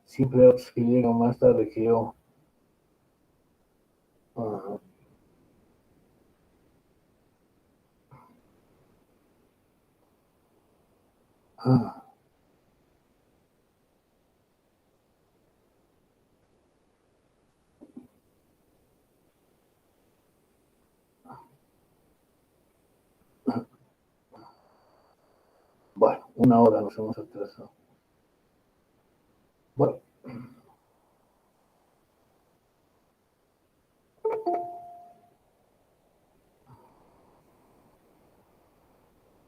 Siempre hay otros que llegan más tarde que yo. Ajá. Ah, bueno, una hora nos hemos atrasado. Bueno,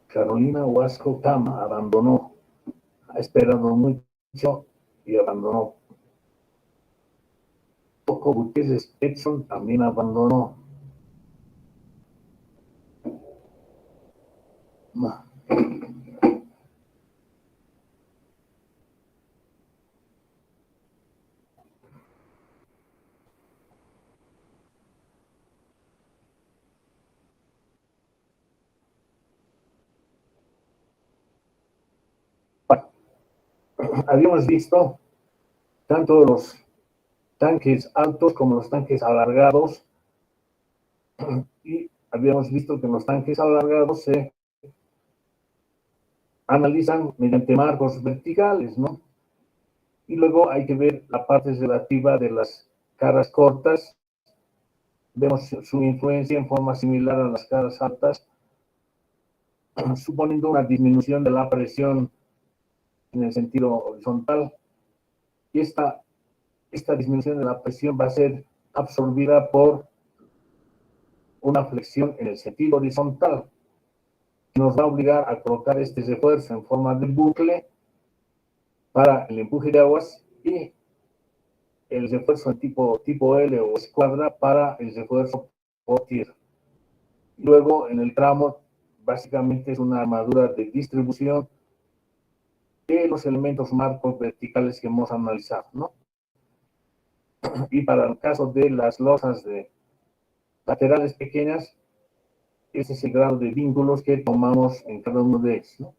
Carolina Huasco Cama abandonó. Ha esperado mucho y abandonó. Poco Gutiérrez Edson también abandonó. Bueno, habíamos visto tanto los tanques altos como los tanques alargados y habíamos visto que los tanques alargados se analizan mediante marcos verticales, ¿no? Y luego hay que ver la parte relativa de las caras cortas. Vemos su influencia en forma similar a las caras altas, suponiendo una disminución de la presión en el sentido horizontal. Y esta disminución de la presión va a ser absorbida por una flexión en el sentido horizontal, que nos va a obligar a colocar este refuerzo en forma de bucle para el empuje de aguas y el refuerzo en tipo L o escuadra para el refuerzo por tierra. Luego, en el tramo, básicamente es una armadura de distribución de los elementos marcos verticales que hemos analizado, ¿no? Y para el caso de las losas de laterales pequeñas, ese es el grado de vínculos que tomamos en cada uno de ellos, ¿no?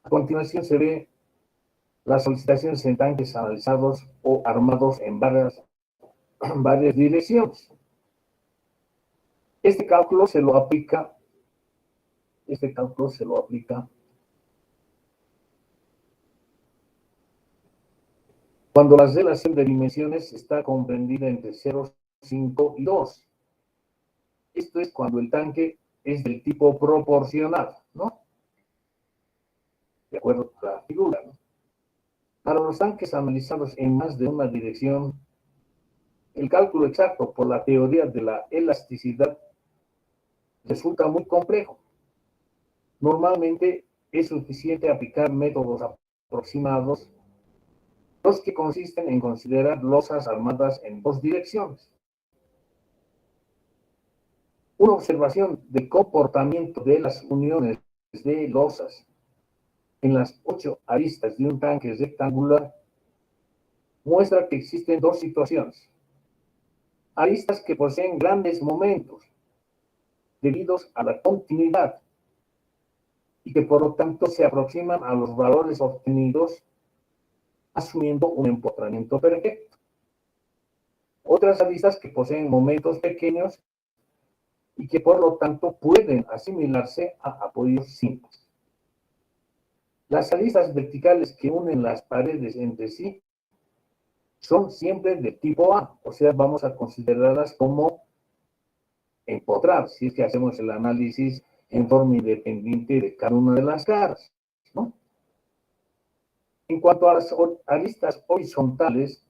A continuación se ve las solicitaciones en tanques analizados o armados en varias direcciones. Este cálculo se lo aplica cuando la relación de dimensiones está comprendida entre 0, 5 y 2. Esto es cuando el tanque es del tipo proporcional, ¿no? De acuerdo con la figura, ¿no? Para los tanques analizados en más de una dirección, el cálculo exacto por la teoría de la elasticidad resulta muy complejo. Normalmente es suficiente aplicar métodos aproximados, los que consisten en considerar losas armadas en dos direcciones. Una observación del comportamiento de las uniones de losas en las 8 aristas de un tanque rectangular muestra que existen dos situaciones. Aristas que poseen grandes momentos debidos a la continuidad y que por lo tanto se aproximan a los valores obtenidos asumiendo un empotramiento perfecto. Otras aristas que poseen momentos pequeños y que por lo tanto pueden asimilarse a apoyos simples. Las aristas verticales que unen las paredes entre sí son siempre de tipo A, o sea, vamos a considerarlas como empotrar, si es que hacemos el análisis en forma independiente de cada una de las caras, ¿no? En cuanto a las aristas horizontales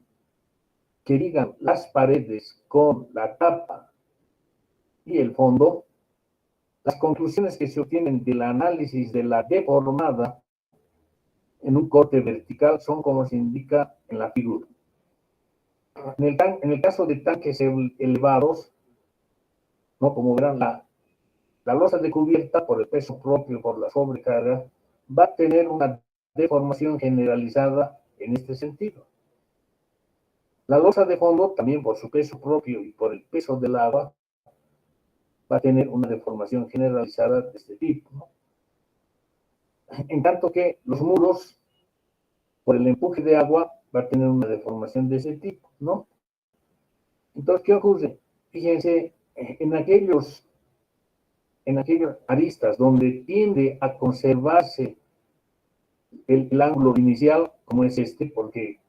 que ligan las paredes con la tapa y el fondo, las conclusiones que se obtienen del análisis de la deformada en un corte vertical son como se indica en la figura. En el caso de tanques elevados, ¿no? Como verán, la losa de cubierta por el peso propio, por la sobrecarga, va a tener una deformación generalizada en este sentido. La losa de fondo, también por su peso propio y por el peso del agua, va a tener una deformación generalizada de este tipo, ¿no? En tanto que los muros por el empuje de agua, va a tener una deformación de ese tipo, ¿no? Entonces, ¿qué ocurre? Fíjense, en aquellas aristas donde tiende a conservarse el ángulo inicial, como es este, porque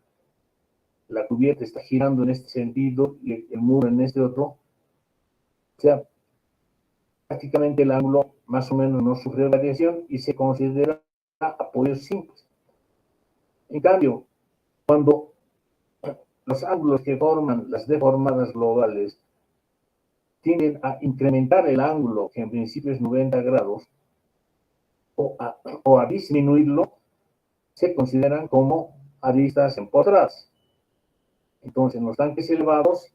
la cubierta está girando en este sentido y el muro en este otro, o sea, prácticamente el ángulo más o menos no sufre variación y se considera apoyos simples. En cambio, cuando los ángulos que forman las deformadas globales tienden a incrementar el ángulo, que en principio es 90 grados, o a disminuirlo, se consideran como aristas empotradas. Entonces, en los tanques elevados,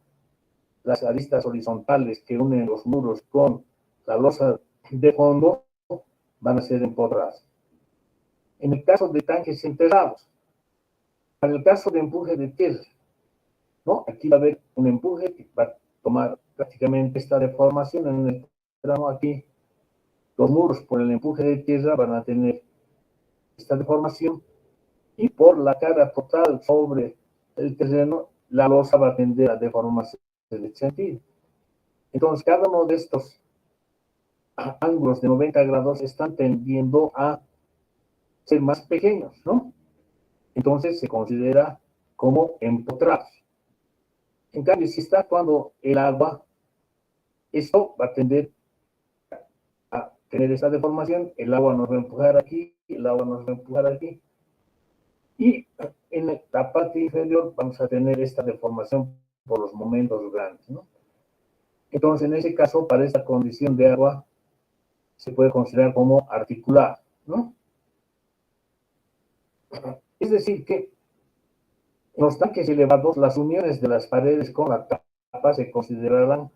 las aristas horizontales que unen los muros con la losa de fondo van a ser empotradas. En el caso de tanques enterrados, para el caso de empuje de tierra, ¿no? Aquí va a haber un empuje que va a tomar prácticamente esta deformación en el tramo aquí. Los muros por el empuje de tierra van a tener esta deformación y por la carga total sobre el terreno, la losa va a tender a deformarse en el sentido. Entonces, cada uno de estos ángulos de 90 grados están tendiendo a ser más pequeños, ¿no? Entonces se considera como empotrados. En cambio, si está actuando el agua, esto va a tender a tener esa deformación, el agua nos va a empujar aquí, el agua nos va a empujar aquí, y en la parte inferior vamos a tener esta deformación por los momentos grandes, ¿no? Entonces, en ese caso, para esta condición de agua, se puede considerar como articular, ¿no? Es decir, que en los tanques elevados, las uniones de las paredes con la tapa se considerarán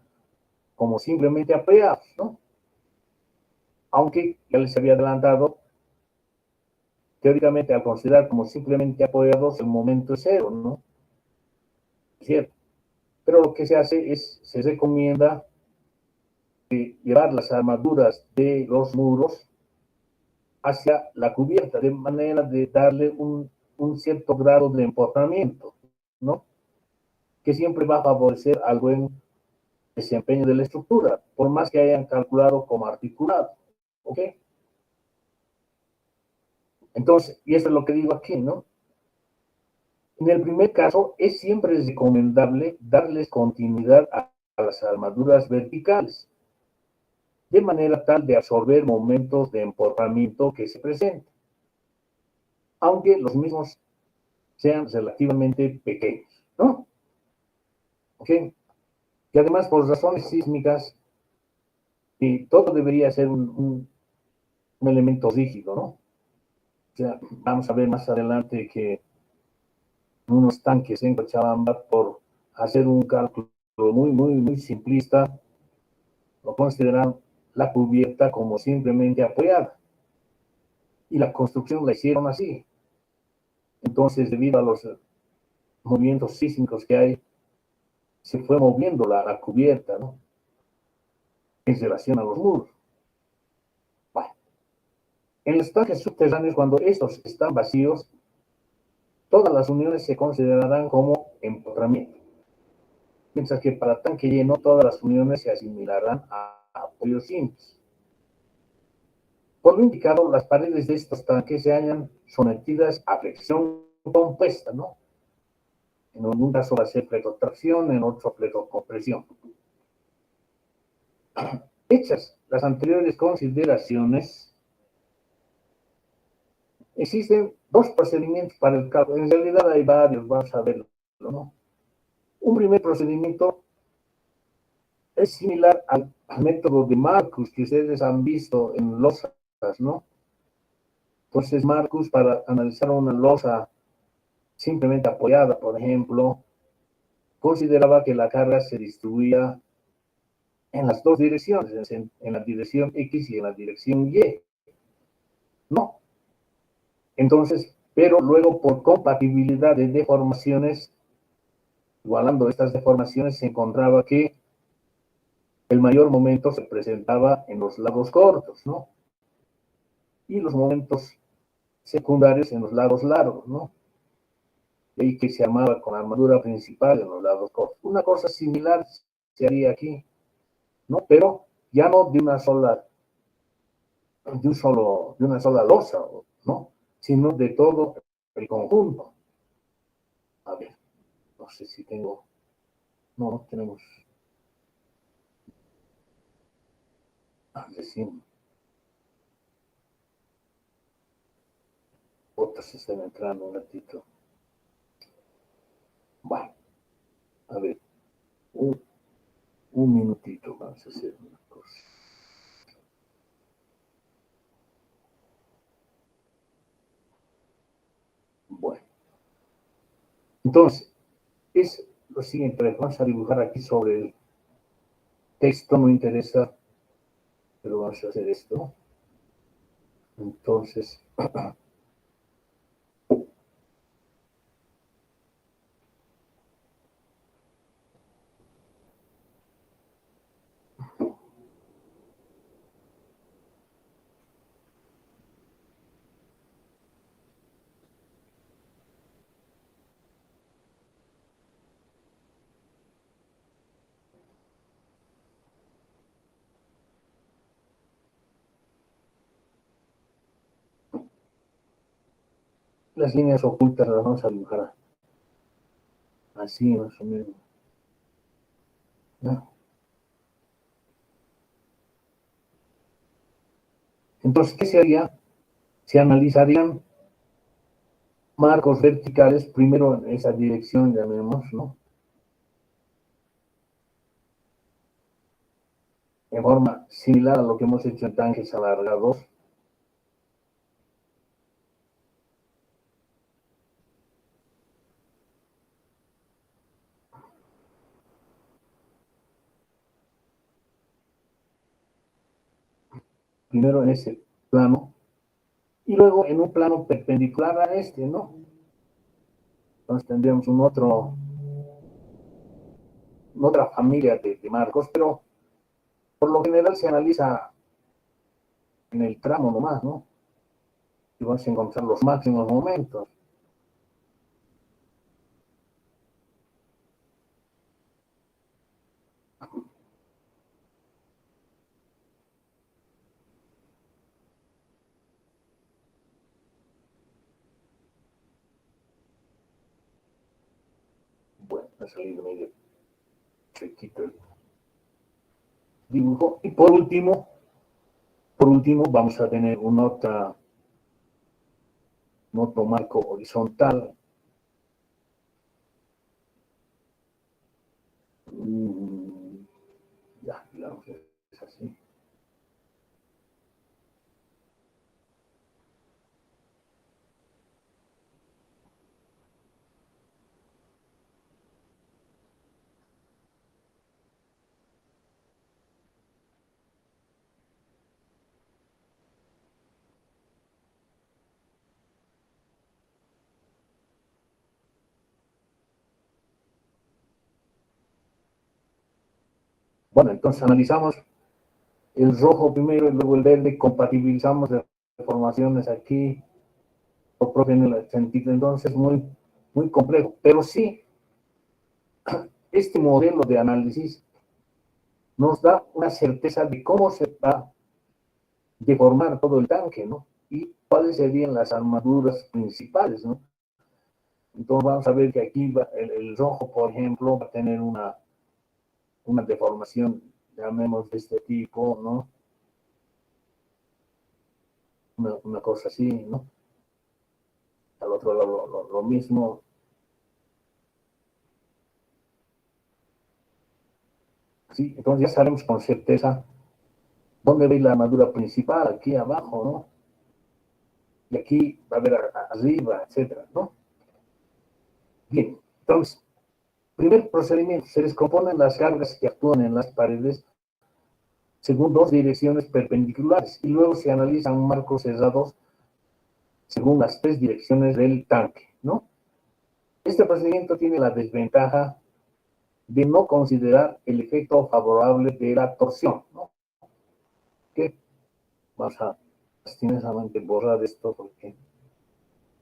como simplemente apoyados, ¿no? Aunque ya les había adelantado, teóricamente al considerar como simplemente apoyados, el momento es cero, ¿no? ¿Cierto? Pero lo que se hace es, se recomienda llevar las armaduras de los muros hacia la cubierta, de manera de darle un cierto grado de empotramiento, ¿no? Que siempre va a favorecer al buen desempeño de la estructura, por más que hayan calculado como articulado, ¿ok? Entonces, y eso es lo que digo aquí, ¿no? En el primer caso, es siempre recomendable darles continuidad a las armaduras verticales, de manera tal de absorber momentos de empotramiento que se presenten, aunque los mismos sean relativamente pequeños, ¿no? ¿Ok? Y además, por razones sísmicas, todo debería ser un elemento rígido, ¿no? O sea, vamos a ver más adelante que unos tanques en Cochabamba, por hacer un cálculo muy simplista, lo consideran la cubierta como simplemente apoyada. Y la construcción la hicieron así. Entonces, debido a los movimientos sísmicos que hay, se fue moviendo la cubierta, ¿no? En relación a los muros. Bueno, en los tanques subterráneos, cuando estos están vacíos, todas las uniones se considerarán como empotramiento. Mientras que para tanque lleno, todas las uniones se asimilarán a apoyos simples. Por lo indicado, las paredes de estos tanques se hallan sometidas a flexión compuesta, ¿no? En un caso va a ser flecotracción, en otro flecocompresión. Hechas las anteriores consideraciones, existen dos procedimientos para el cálculo. En realidad hay varios, vamos a verlo, ¿no? Un primer procedimiento es similar al método de Marcus que ustedes han visto en losas, ¿no? Entonces, Marcus, para analizar una losa simplemente apoyada, por ejemplo, consideraba que la carga se distribuía en las dos direcciones, en la dirección X y en la dirección Y. No. Entonces, pero luego por compatibilidad de deformaciones, igualando estas deformaciones, se encontraba que el mayor momento se presentaba en los lados cortos, ¿no? Y los momentos secundarios en los lados largos, ¿no? y que se armaba con armadura principal en los lados cortos. Una cosa similar se haría aquí, ¿no? Pero ya no de una sola, de una sola losa, ¿no? Sino de todo el conjunto. A ver, no sé si tengo, no tenemos, recién, otros están entrando un ratito. Bueno, a ver, un minutito, vamos a hacer una cosa. Bueno, entonces, es lo siguiente, vamos a dibujar aquí sobre el texto, no interesa, pero vamos a hacer esto. Entonces, las líneas ocultas las vamos a dibujar así más o menos, ¿no? Entonces, ¿qué se haría? Se analizarían marcos verticales, primero en esa dirección, llamemos, ¿no? En forma similar a lo que hemos hecho en tanques alargados. Primero en ese plano, y luego en un plano perpendicular a este, ¿no? Entonces tendríamos otra familia de marcos, pero por lo general se analiza en el tramo nomás, ¿no? Y vas a encontrar los máximos momentos. Bueno, ha salido medio chiquito el dibujo. Y por último, vamos a tener un otro marco horizontal. Ya, digamos que es así. Bueno, entonces analizamos el rojo primero y luego el verde, compatibilizamos deformaciones aquí, o propio en el sentido, entonces muy complejo. Pero sí, este modelo de análisis nos da una certeza de cómo se va a deformar todo el tanque, ¿no? Y cuáles serían las armaduras principales, ¿no? Entonces vamos a ver que aquí el rojo, por ejemplo, va a tener una deformación, llamemos de este tipo, ¿no? Una cosa así, ¿no? Al otro lado lo mismo. Sí, entonces ya sabemos con certeza dónde ve la armadura principal, aquí abajo, ¿no? Y aquí va a haber arriba, etcétera, ¿no? Bien, entonces, primer procedimiento, se descomponen las cargas que actúan en las paredes según dos direcciones perpendiculares y luego se analizan marcos cerrados según las tres direcciones del tanque, ¿no? Este procedimiento tiene la desventaja de no considerar el efecto favorable de la torsión, ¿no? Que vamos a lastimosamente borrar esto porque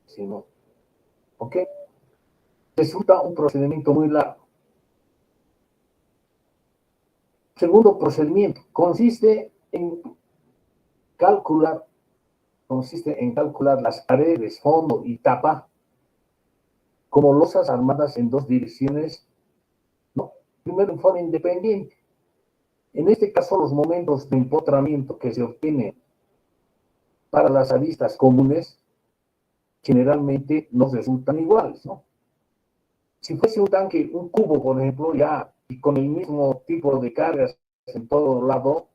si no, ¿ok? resulta un procedimiento muy largo. Segundo procedimiento calcular, consiste en calcular las paredes, fondo y tapa como losas armadas en dos direcciones, ¿no? Primero en forma independiente. En este caso, los momentos de empotramiento que se obtienen para las aristas comunes generalmente no resultan iguales, ¿no? Si fuese un tanque, un cubo, por ejemplo, ya, y con el mismo tipo de cargas en todo lado, o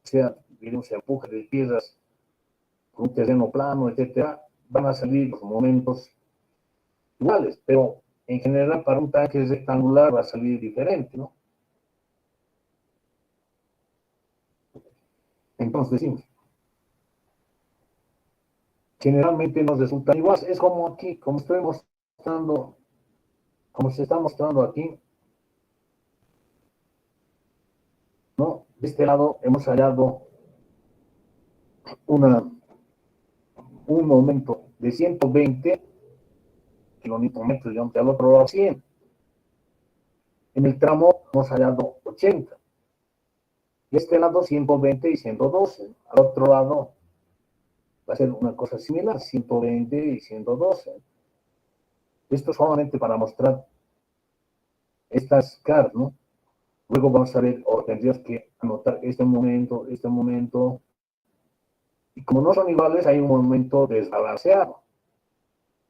sea, digamos, empuje de piedras con un terreno plano, etcétera, van a salir los momentos iguales, pero en general para un tanque rectangular va a salir diferente, ¿no? Entonces decimos, generalmente nos resultan iguales. Es como aquí, como estoy mostrando, como se está mostrando aquí, ¿no? De este lado hemos hallado un momento de 120 kilonewton y al otro lado 100. En el tramo hemos hallado 80. De este lado 120 y 112. Al otro lado va a ser una cosa similar, 120 y 112. Esto solamente para mostrar estas caras, ¿no? Luego vamos a ver, o tendrías que anotar este momento, y como no son iguales, hay un momento desbalanceado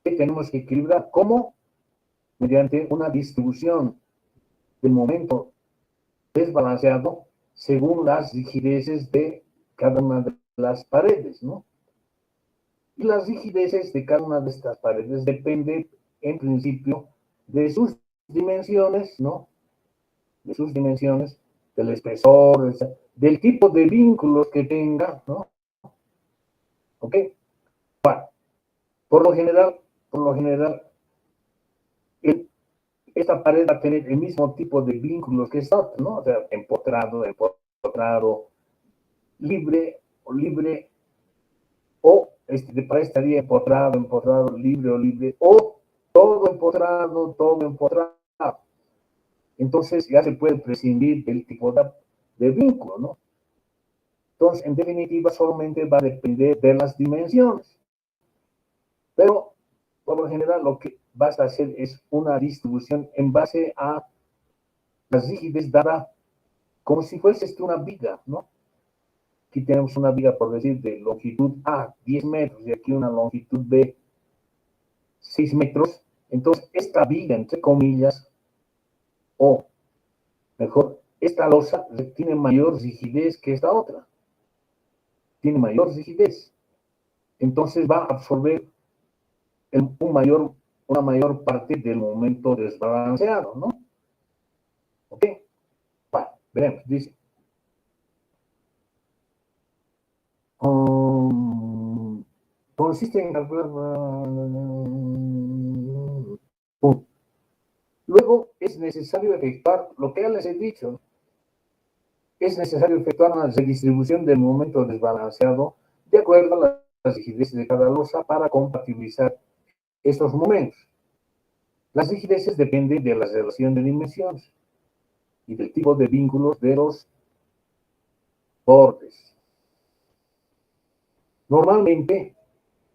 que tenemos que equilibrar. ¿Cómo? Mediante una distribución del momento desbalanceado según las rigideces de cada una de las paredes, ¿no? Y las rigideces de cada una de estas paredes depende, en principio, de sus dimensiones, ¿no? De sus dimensiones, del espesor, del tipo de vínculos que tenga, ¿no? ¿Ok? Bueno, por lo general, el, esta pared va a tener el mismo tipo de vínculos que esta otra, ¿no? O sea, empotrado, libre, o para estaría empotrado, libre, o todo empotrado. Entonces ya se puede prescindir del tipo de vínculo, ¿no? Entonces, en definitiva, solamente va a depender de las dimensiones. Pero, por lo general, lo que vas a hacer es una distribución en base a las rigidez dada como si fuese una viga, ¿no? Aquí tenemos una viga, por decir, de longitud A, 10 metros, y aquí una longitud B, 6 metros. Entonces, esta viga, entre comillas, o mejor, esta losa tiene mayor rigidez que esta otra. Tiene mayor rigidez. Entonces va a absorber una mayor parte del momento desbalanceado, ¿no? ¿Ok? Bueno, veremos, dice. Consiste en calcular. Luego es necesario efectuar lo que ya les he dicho. Es necesario efectuar una redistribución del momento desbalanceado de acuerdo a las rigideces de cada losa para compatibilizar estos momentos. Las rigideces dependen de la relación de dimensiones y del tipo de vínculos de los bordes. Normalmente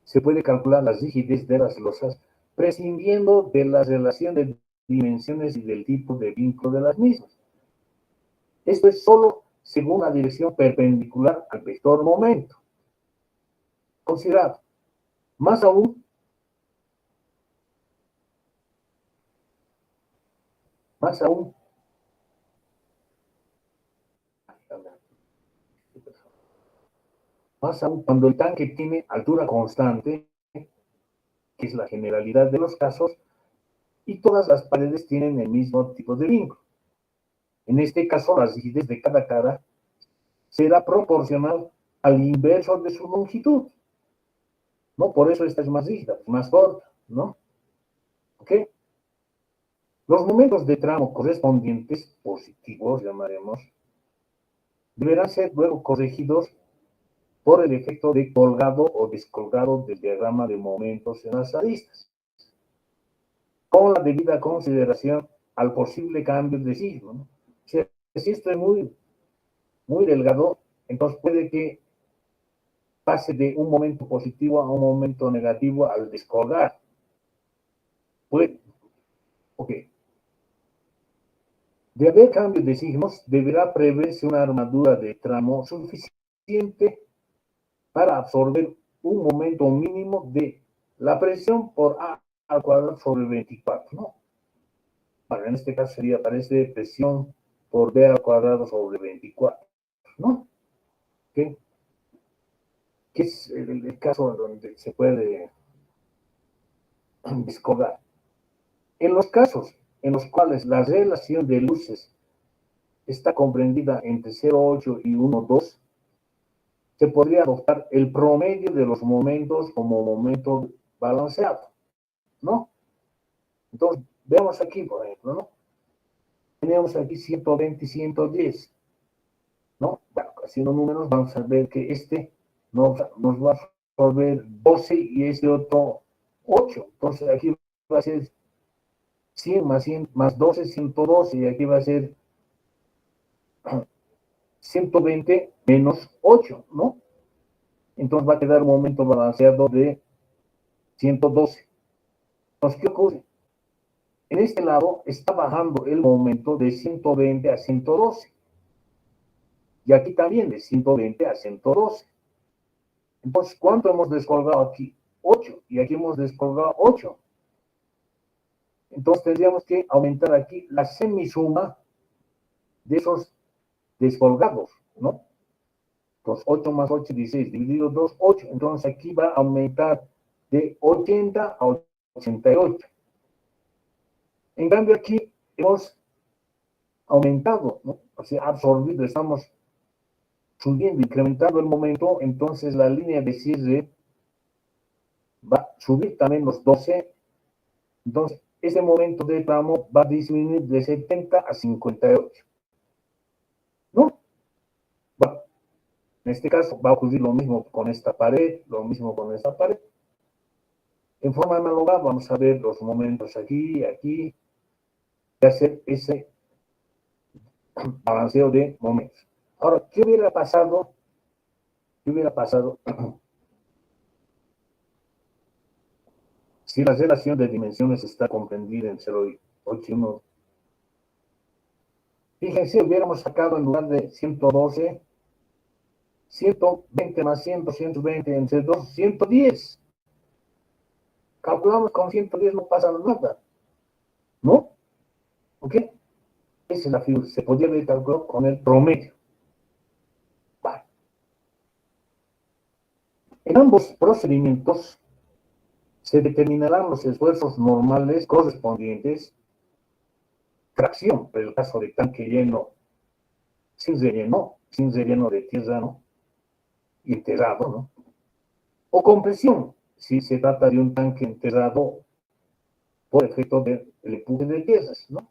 se puede calcular la rigidez de las losas prescindiendo de la relación de dimensiones y del tipo de vínculo de las mismas. Esto es solo según la dirección perpendicular al vector momento. Considerado. Más aún, más aún, cuando el tanque tiene altura constante, que es la generalidad de los casos, y todas las paredes tienen el mismo tipo de vínculo. En este caso, la rigidez de cada cara será proporcional al inverso de su longitud, ¿no? Por eso esta es más rígida, más corta, ¿no? ¿Ok? Los momentos de tramo correspondientes, positivos llamaremos, deberán ser luego corregidos por el efecto de colgado o descolgado del diagrama de momentos en las aristas. con la debida consideración al posible cambio de signo, ¿no? O sea, si esto es muy delgado, entonces puede que pase de un momento positivo a un momento negativo al descolgar. Puede, ok. De haber cambio de signos, deberá preverse una armadura de tramo suficiente para absorber un momento mínimo de la presión por A al cuadrado sobre 24, ¿no? Bueno, en este caso sería, parece, presión por B al cuadrado sobre 24, ¿no? ¿Qué? Que es el caso donde se puede descolgar. En los casos en los cuales la relación de luces está comprendida entre 0,8 y 1,2, se podría adoptar el promedio de los momentos como momento balanceado, ¿no? Entonces, veamos aquí, por ejemplo, ¿no? Tenemos aquí 120 y 110, ¿no? Bueno, haciendo números, vamos a ver que este nos va a resolver 12 y este otro 8. Entonces, aquí va a ser 100 más 12, 112, y aquí va a ser 120 menos 8, ¿no? Entonces va a quedar un momento balanceado de 112. Entonces, ¿qué ocurre? En este lado está bajando el momento de 120 a 112. Y aquí también de 120 a 112. Entonces, ¿cuánto hemos descolgado aquí? 8. Y aquí hemos descolgado 8. Entonces tendríamos que aumentar aquí la semisuma de esos descolgados, ¿no? Entonces, 8 más 8, 16, dividido 2, 8. Entonces, aquí va a aumentar de 80 a 88. En cambio, aquí hemos aumentado, ¿no? O sea, absorbido, estamos subiendo, incrementando el momento, entonces la línea de cierre va a subir también los 12. Entonces, ese momento de tramo va a disminuir de 70 a 58. ¿No? Bueno, en este caso va a ocurrir lo mismo con esta pared, lo mismo con esta pared. En forma análoga vamos a ver los momentos aquí, aquí, y hacer ese balanceo de momentos. Ahora, ¿qué hubiera pasado? ¿Qué hubiera pasado si la relación de dimensiones está comprendida en 0 y 8 y 1? Fíjense, hubiéramos sacado en lugar de 112, 120 más 100, 120 entre 2, 110. Calculamos con 110, no pasa nada, ¿no? ¿Ok? Esa es la figura. Se podría haber calculado con el promedio. Vale. En ambos procedimientos se determinarán los esfuerzos normales correspondientes, fracción, pero el caso de tanque lleno, sin relleno de tierra, ¿no? Enterrado, ¿no? O compresión, si se trata de un tanque enterrado por efecto del empuje de piezas, ¿no?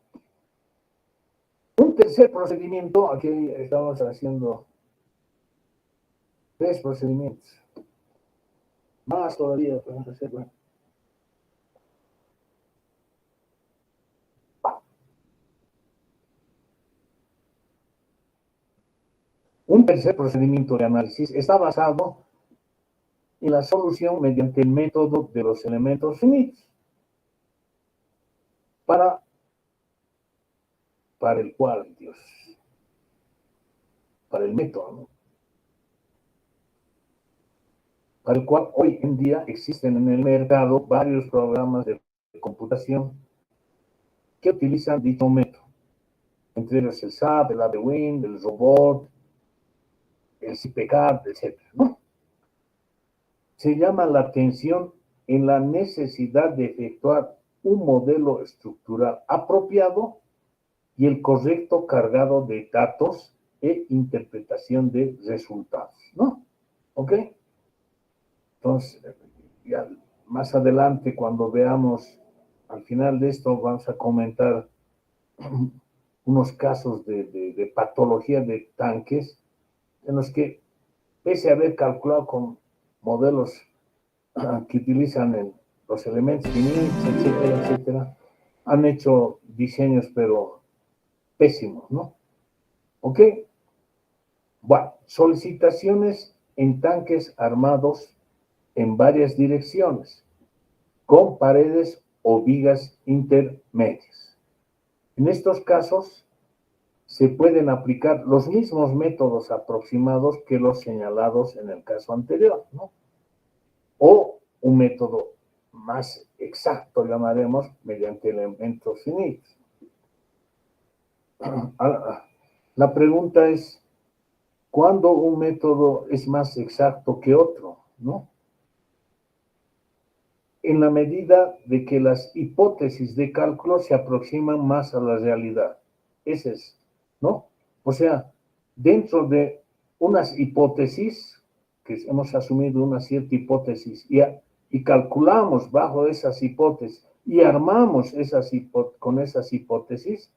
Un tercer procedimiento, aquí estamos haciendo 3 procedimientos, más todavía podemos hacer, bueno. Un tercer procedimiento de análisis está basado en la solución mediante el método de los elementos finitos, para el cual, Dios, para el método, ¿no? Para el cual hoy en día existen en el mercado varios programas de computación que utilizan dicho método, entre ellos el SAP, el ADWIN, el Robot, el CPCAD, etc., ¿no? Se llama la atención en la necesidad de efectuar un modelo estructural apropiado y el correcto cargado de datos e interpretación de resultados, ¿no? ¿Ok? Entonces, ya más adelante, cuando veamos al final de esto, vamos a comentar unos casos de patología de tanques en los que, pese a haber calculado con modelos que utilizan los elementos finitos, etcétera, etcétera, han hecho diseños, pero pésimos, ¿no? ¿Ok? Bueno, solicitaciones en tanques armados en varias direcciones, con paredes o vigas intermedias. En estos casos, se pueden aplicar los mismos métodos aproximados que los señalados en el caso anterior, ¿no? O un método más exacto, llamaremos, mediante elementos finitos. La pregunta es, ¿cuándo un método es más exacto que otro, ¿no? En la medida de que las hipótesis de cálculo se aproximan más a la realidad. Ese es, ¿no? O sea, dentro de unas hipótesis, que hemos asumido una cierta hipótesis y calculamos bajo esas hipótesis y armamos con esas hipótesis,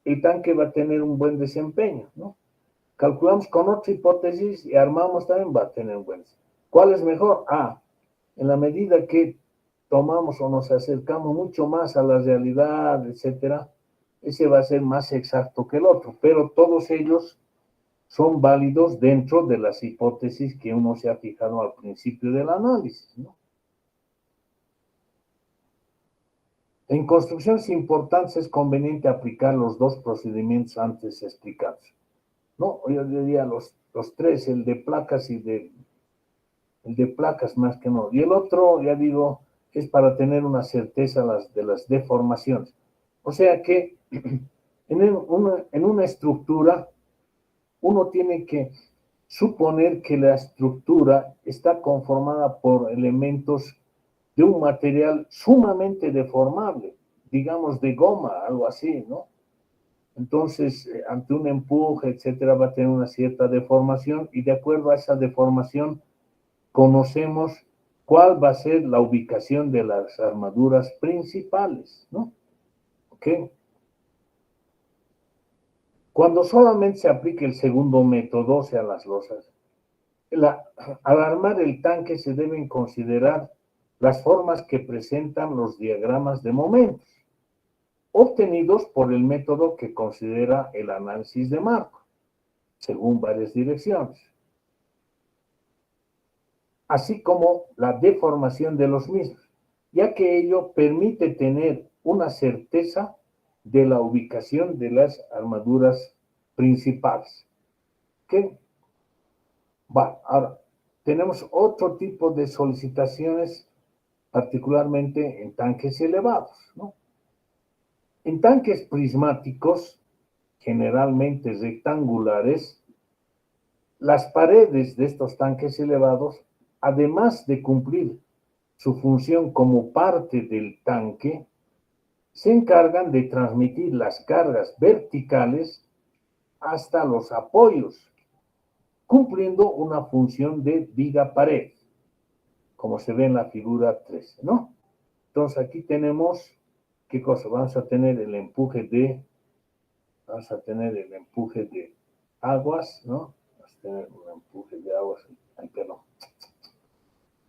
el tanque va a tener un buen desempeño, ¿no? Calculamos con otra hipótesis y armamos también, va a tener un buen desempeño. ¿Cuál es mejor? En la medida que tomamos o nos acercamos mucho más a la realidad, etcétera, ese va a ser más exacto que el otro, pero todos ellos son válidos dentro de las hipótesis que uno se ha fijado al principio del análisis, ¿no? En construcciones importantes es conveniente aplicar los dos procedimientos antes explicados, ¿no? Yo diría los tres, el de placas el de placas más que no. Y el otro, ya digo, es para tener una certeza de las deformaciones. O sea que en una estructura, uno tiene que suponer que la estructura está conformada por elementos de un material sumamente deformable, digamos de goma, algo así, ¿no? Entonces, ante un empuje, etcétera, va a tener una cierta deformación y de acuerdo a esa deformación, conocemos cuál va a ser la ubicación de las armaduras principales, ¿no? ¿Ok? Cuando solamente se aplique el segundo método, o sea, las losas, al armar el tanque se deben considerar las formas que presentan los diagramas de momentos, obtenidos por el método que considera el análisis de marco, según varias direcciones, así como la deformación de los mismos, ya que ello permite tener una certeza de la ubicación de las armaduras principales. ¿Ok? Ahora, tenemos otro tipo de solicitaciones, particularmente en tanques elevados, ¿no? En tanques prismáticos, generalmente rectangulares, las paredes de estos tanques elevados, además de cumplir su función como parte del tanque, se encargan de transmitir las cargas verticales hasta los apoyos, cumpliendo una función de viga pared, como se ve en la figura 13, ¿no? Entonces aquí tenemos, ¿qué cosa? Vamos a tener el empuje de aguas, ¿no? Vamos a tener un empuje de aguas. Ay, perdón.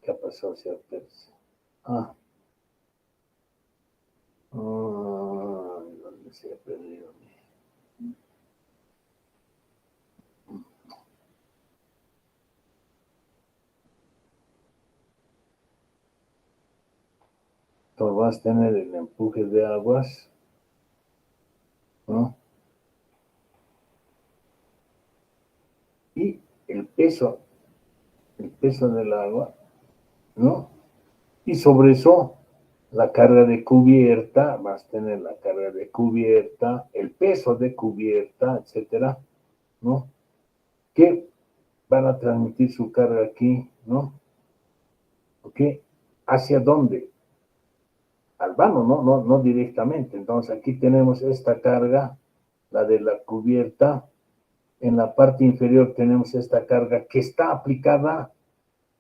¿Qué ha pasado, señor Pérez? ¿Dónde se ha perdido? Entonces vas a tener el empuje de aguas, ¿no? Y el peso del agua, ¿no? Y sobre eso, la carga de cubierta, vas a tener la carga de cubierta, el peso de cubierta, etcétera, ¿no? Que van a transmitir su carga aquí, ¿no? ¿Ok? ¿Hacia dónde? Al vano, no directamente. Entonces aquí tenemos esta carga, la de la cubierta. En la parte inferior tenemos esta carga que está aplicada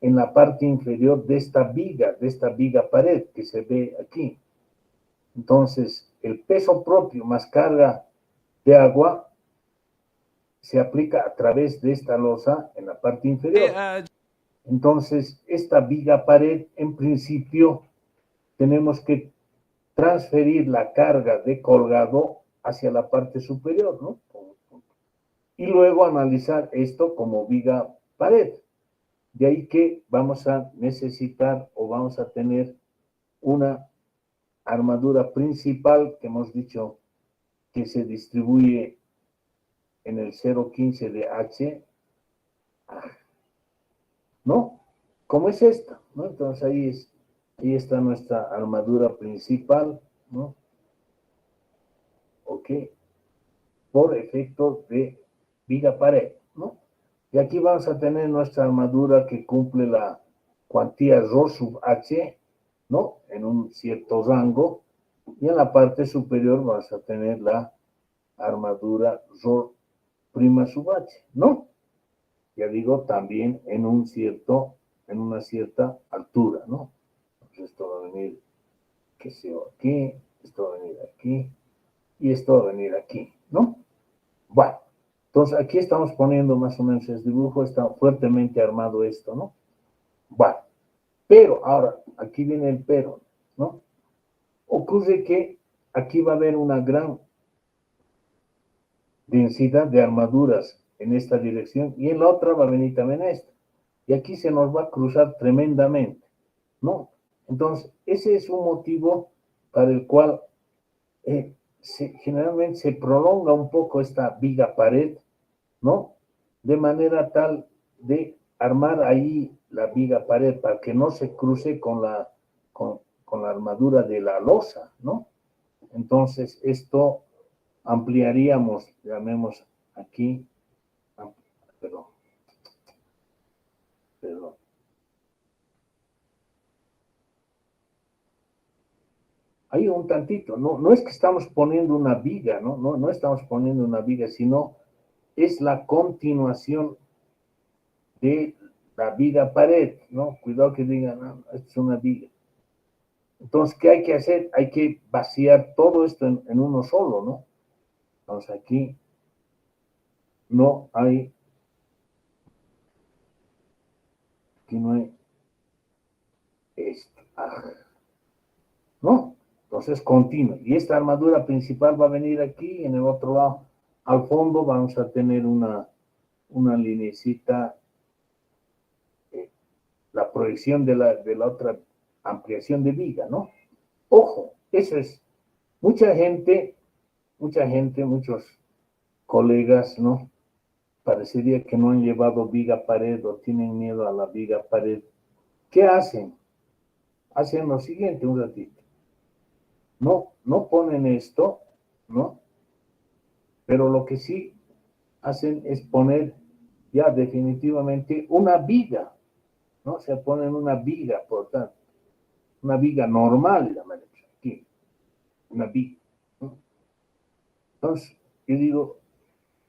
en la parte inferior de esta viga pared que se ve aquí. Entonces, el peso propio más carga de agua se aplica a través de esta losa en la parte inferior. Entonces, esta viga pared, en principio, tenemos que transferir la carga de colgado hacia la parte superior, ¿no? Y luego analizar esto como viga pared. De ahí que vamos a necesitar o vamos a tener una armadura principal que hemos dicho que se distribuye en el 0,15 de H, ¿no? ¿Cómo es esta? ¿No? Entonces ahí está nuestra armadura principal, ¿no? Ok, por efecto de viga pared, ¿no? Y aquí vamos a tener nuestra armadura que cumple la cuantía Rho sub H, ¿no? En un cierto rango, y en la parte superior vamos a tener la armadura Rho prima sub H, ¿no? Ya digo, también en una cierta altura, ¿no? Entonces esto va a venir, qué sé yo, aquí, esto va a venir aquí, y esto va a venir aquí, ¿no? Bueno, entonces aquí estamos poniendo más o menos el dibujo, está fuertemente armado esto, ¿no? Bueno, pero ahora, aquí viene el pero, ¿no? Ocurre que aquí va a haber una gran densidad de armaduras en esta dirección y en la otra va a venir también esta. Y aquí se nos va a cruzar tremendamente, ¿no? Entonces, ese es un motivo para el cual generalmente se prolonga un poco esta viga pared, ¿no? De manera tal de armar ahí la viga pared para que no se cruce con la armadura de la losa, ¿no? Entonces, esto ampliaríamos, llamemos aquí, perdón, perdón. Hay un tantito, no es que estamos poniendo una viga, no estamos poniendo una viga, sino es la continuación de la viga pared, ¿no? Cuidado que digan, no, esto es una viga. Entonces, ¿qué hay que hacer? Hay que vaciar todo esto en uno solo, ¿no? Entonces, aquí no hay esto, ¿no? Entonces, continúa. Y esta armadura principal va a venir aquí, en el otro lado, al fondo vamos a tener una linecita, la proyección de la otra ampliación de viga, ¿no? Ojo, eso es, mucha gente, muchos colegas, ¿no? Parecería que no han llevado viga pared o tienen miedo a la viga pared. ¿Qué hacen? Hacen lo siguiente un ratito. No ponen esto, ¿no? Pero lo que sí hacen es poner ya definitivamente una viga, ¿no? Se ponen una viga, por tanto, una viga normal, aquí, una viga, ¿no? Entonces, yo digo,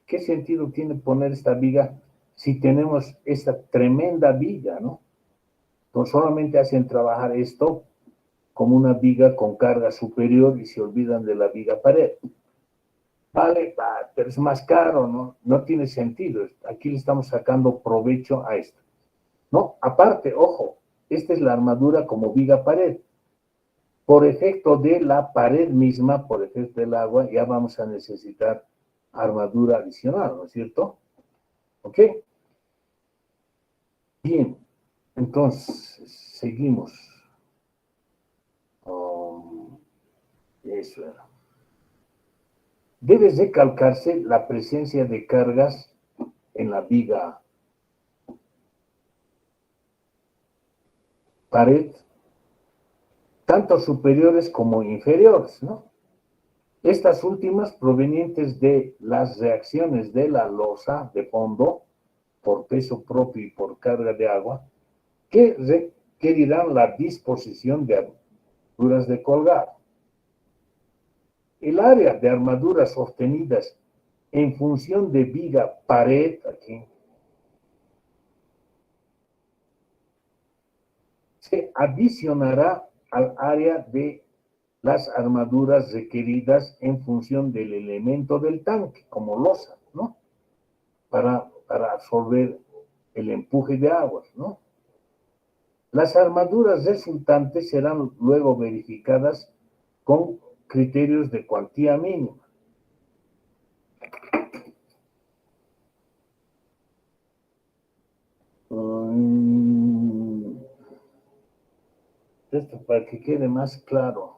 ¿qué sentido tiene poner esta viga si tenemos esta tremenda viga, ¿no? Entonces solamente hacen trabajar esto como una viga con carga superior y se olvidan de la viga pared. Vale, pero es más caro, ¿no? No tiene sentido. Aquí le estamos sacando provecho a esto. No, aparte, ojo, esta es la armadura como viga pared. Por efecto de la pared misma, por efecto del agua, ya vamos a necesitar armadura adicional, ¿no es cierto? ¿Ok? Bien, entonces, seguimos. Eso era. Debe recalcarse la presencia de cargas en la viga pared, tanto superiores como inferiores, ¿no? Estas últimas provenientes de las reacciones de la losa de fondo, por peso propio y por carga de agua, que requerirán la disposición de armaduras de colgado. El área de armaduras sostenidas en función de viga pared, aquí, se adicionará al área de las armaduras requeridas en función del elemento del tanque, como losa, ¿no? Para absorber el empuje de aguas, ¿no? Las armaduras resultantes serán luego verificadas con criterios de cuantía mínima. Esto para que quede más claro.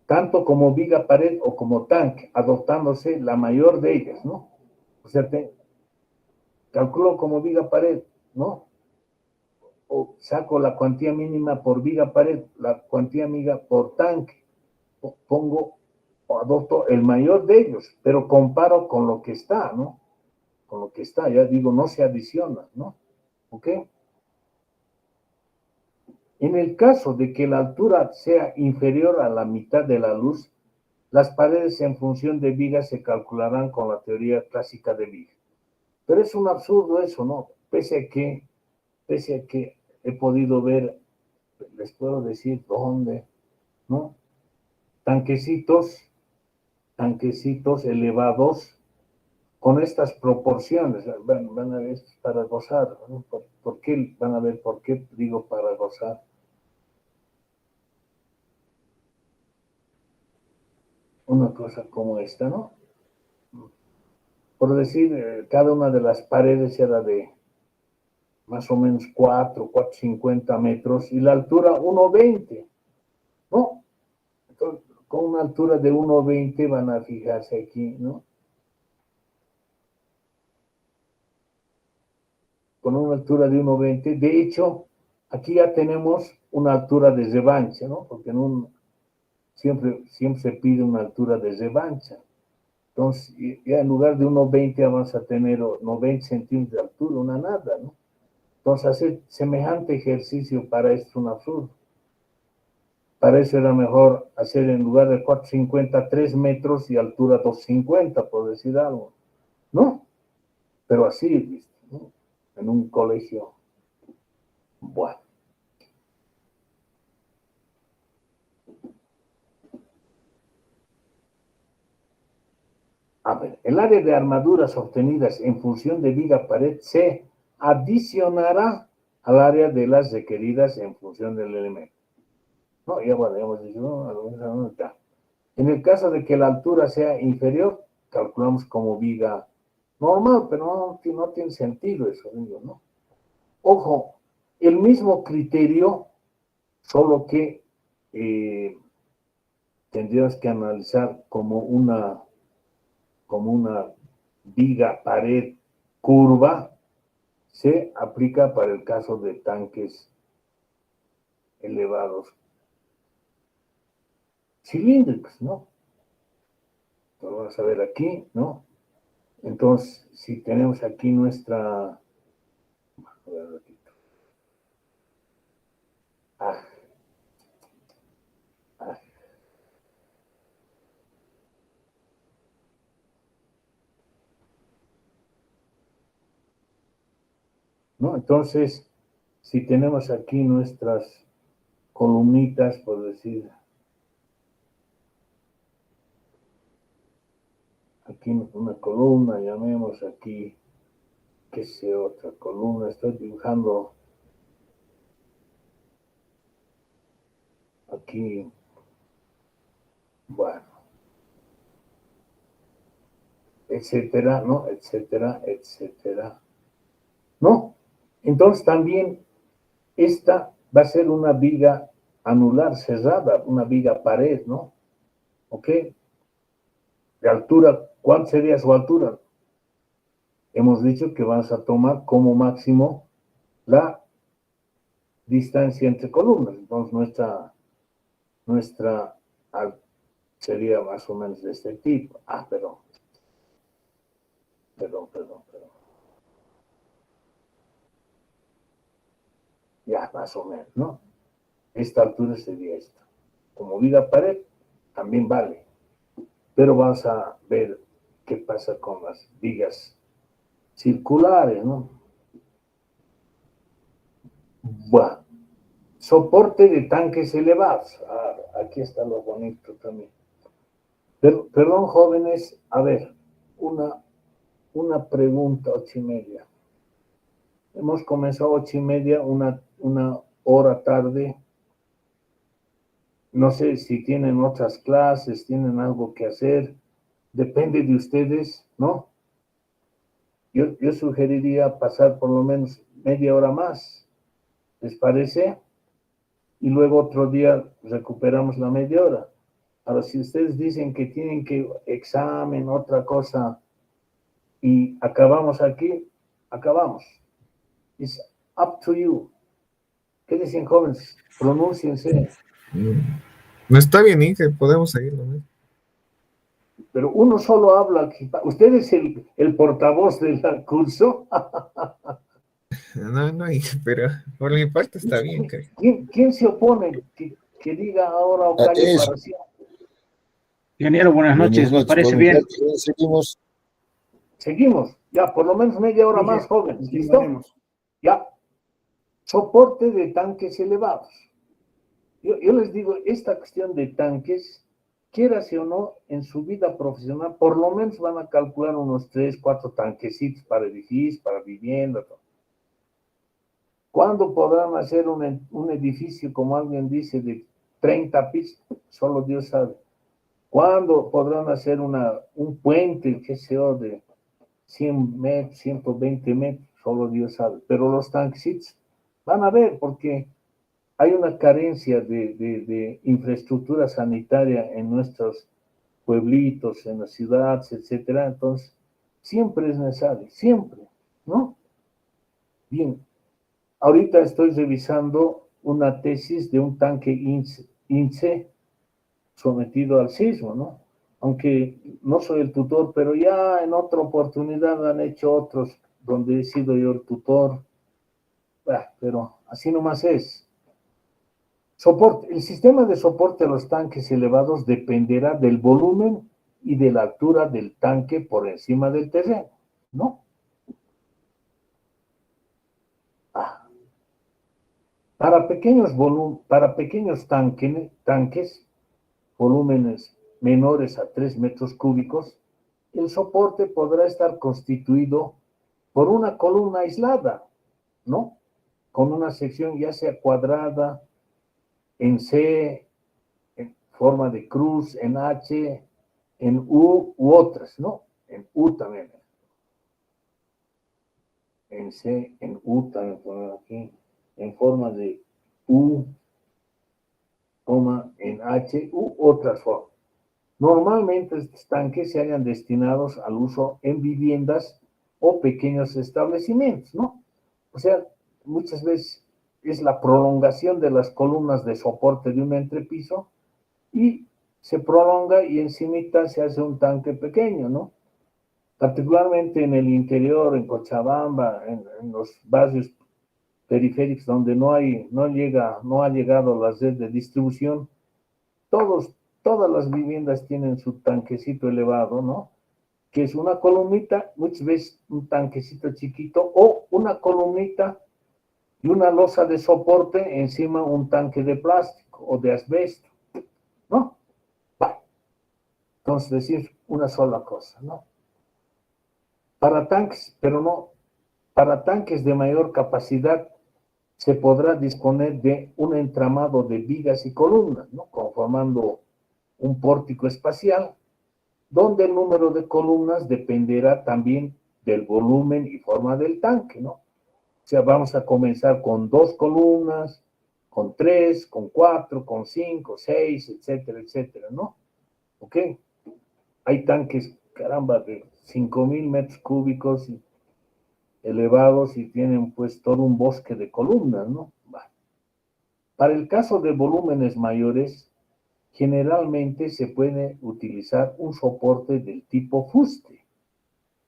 Tanto como viga pared o como tanque, adoptándose la mayor de ellas, ¿no? O sea, calculo como viga pared, ¿no? O saco la cuantía mínima por viga pared, la cuantía mínima por tanque, pongo o adopto el mayor de ellos, pero comparo con lo que está, ¿no? Con lo que está, ya digo, no se adiciona, ¿no? ¿Ok? En el caso de que la altura sea inferior a la mitad de la luz, las paredes en función de vigas se calcularán con la teoría clásica de viga. Pero es un absurdo eso, ¿no? Pese a que he podido ver, les puedo decir dónde, ¿no? Tanquecitos elevados con estas proporciones. Van a ver para gozar, ¿no? ¿Por qué? Van a ver por qué digo para gozar. Una cosa como esta, ¿no? Por decir, cada una de las paredes era de más o menos 4,50 metros y la altura 1,20, ¿no? Entonces, con una altura de 1,20 van a fijarse aquí, ¿no? Con una altura de 1,20. De hecho, aquí ya tenemos una altura de revancha, ¿no? Porque siempre se pide una altura de revancha. Entonces, ya en lugar de 1,20 vamos a tener 90 centímetros de altura, una nada, ¿no? Entonces, hacer semejante ejercicio para esto es un absurdo. Para eso era mejor hacer en lugar de 4,50, 3 metros y altura 2,50, por decir algo. ¿No? Pero así, ¿viste? ¿No? En un colegio. Bueno. A ver, el área de armaduras obtenidas en función de viga pared se adicionará al área de las requeridas en función del elemento. No, ya bueno, hemos dicho, no, está. En el caso de que la altura sea inferior, calculamos como viga normal, pero no tiene sentido eso, digo, ¿no? Ojo, el mismo criterio, solo que tendríamos que analizar como una viga pared curva, se aplica para el caso de tanques elevados cilíndricos, ¿no? Lo vamos a ver aquí, ¿no? Entonces, si tenemos aquí nuestra... Ah, ah. ¿No? Entonces, si tenemos aquí nuestras columnitas, por decir, aquí una columna, llamemos aquí, qué sé, otra columna, estoy dibujando aquí, bueno, etcétera, ¿no? Etcétera, etcétera. ¿No? Entonces también esta va a ser una viga anular cerrada, una viga pared, ¿no? ¿Ok? De altura, ¿cuál sería su altura? Hemos dicho que vamos a tomar como máximo la distancia entre columnas. Entonces nuestra sería más o menos de este tipo. Ah, perdón. Ya, más o menos, ¿no? Esta altura sería esta. Como viga pared, también vale. Pero vamos a ver qué pasa con las vigas circulares, ¿no? Bueno, soporte de tanques elevados. Ah, aquí está lo bonito también. Perdón, jóvenes, a ver, una pregunta, 8:30. Hemos comenzado 8:30, hora tarde. No sé si tienen otras clases, tienen algo que hacer, depende de ustedes, ¿no? Yo sugeriría pasar por lo menos media hora más, ¿les parece? Y luego otro día recuperamos la media hora. Ahora, si ustedes dicen que tienen que examen, otra cosa, y acabamos aquí, acabamos. It's up to you. ¿Qué dicen, jóvenes? Pronúnciense. No está bien, Inge, podemos seguirlo, ¿no? Pero uno solo habla. ¿Usted es el portavoz del curso? No, no, Inge, pero por mi parte está bien, creo. ¿Quién se opone? Que diga ahora o calle Eso. para siempre. Ingeniero, buenas Buenas noches, me noches, por parece mi bien. parte, seguimos. Seguimos. Ya, por lo menos media hora más, jóvenes. ¿Listo? Ya. Soporte de tanques elevados. Yo les digo, esta cuestión de tanques, quieras o no, en su vida profesional, por lo menos van a calcular unos 3, 4 tanquecitos para edificios, para vivienda. Todo. ¿Cuándo podrán hacer un edificio, como alguien dice, de 30 pisos? Solo Dios sabe. ¿Cuándo podrán hacer un puente, qué sé yo, de 100 metros, 120 metros? Solo Dios sabe. Pero los tanquecitos van a ver, porque hay una carencia de infraestructura sanitaria en nuestros pueblitos, en las ciudades, etcétera. Entonces, siempre es necesario, siempre, ¿no? Bien, ahorita estoy revisando una tesis de un tanque INSE sometido al sismo, ¿no? Aunque no soy el tutor, pero ya en otra oportunidad han hecho otros donde he sido yo el tutor. Pero así nomás es. El sistema de soporte a los tanques elevados dependerá del volumen y de la altura del tanque por encima del terreno, ¿no? Para pequeños tanques, volúmenes menores a 3 metros cúbicos, el soporte podrá estar constituido por una columna aislada, ¿no? Con una sección ya sea cuadrada, en C, en forma de cruz, en H, en U u otras, ¿no? En U también. En C, en U también poner aquí, en forma de U, en H u otras formas. Normalmente estos tanques se hallan destinados al uso en viviendas o pequeños establecimientos, ¿no? O sea, muchas veces es la prolongación de las columnas de soporte de un entrepiso y se prolonga y encimita se hace un tanque pequeño, ¿no? Particularmente en el interior, en Cochabamba, en los barrios periféricos donde no ha llegado la red de distribución, todas las viviendas tienen su tanquecito elevado, ¿no? Que es una columnita, muchas veces un tanquecito chiquito, o una columnita y una losa de soporte encima un tanque de plástico o de asbesto, ¿no? Entonces decir una sola cosa, ¿no? Para tanques, pero no, para tanques de mayor capacidad se podrá disponer de un entramado de vigas y columnas, ¿no? Conformando un pórtico espacial, donde el número de columnas dependerá también del volumen y forma del tanque, ¿no? O sea, vamos a comenzar con 2 columnas, con 3, con 4, con 5, 6, etcétera, etcétera, ¿no? ¿Ok? Hay tanques, caramba, de 5,000 metros cúbicos elevados y tienen pues todo un bosque de columnas, ¿no? Para el caso de volúmenes mayores, generalmente se puede utilizar un soporte del tipo fuste,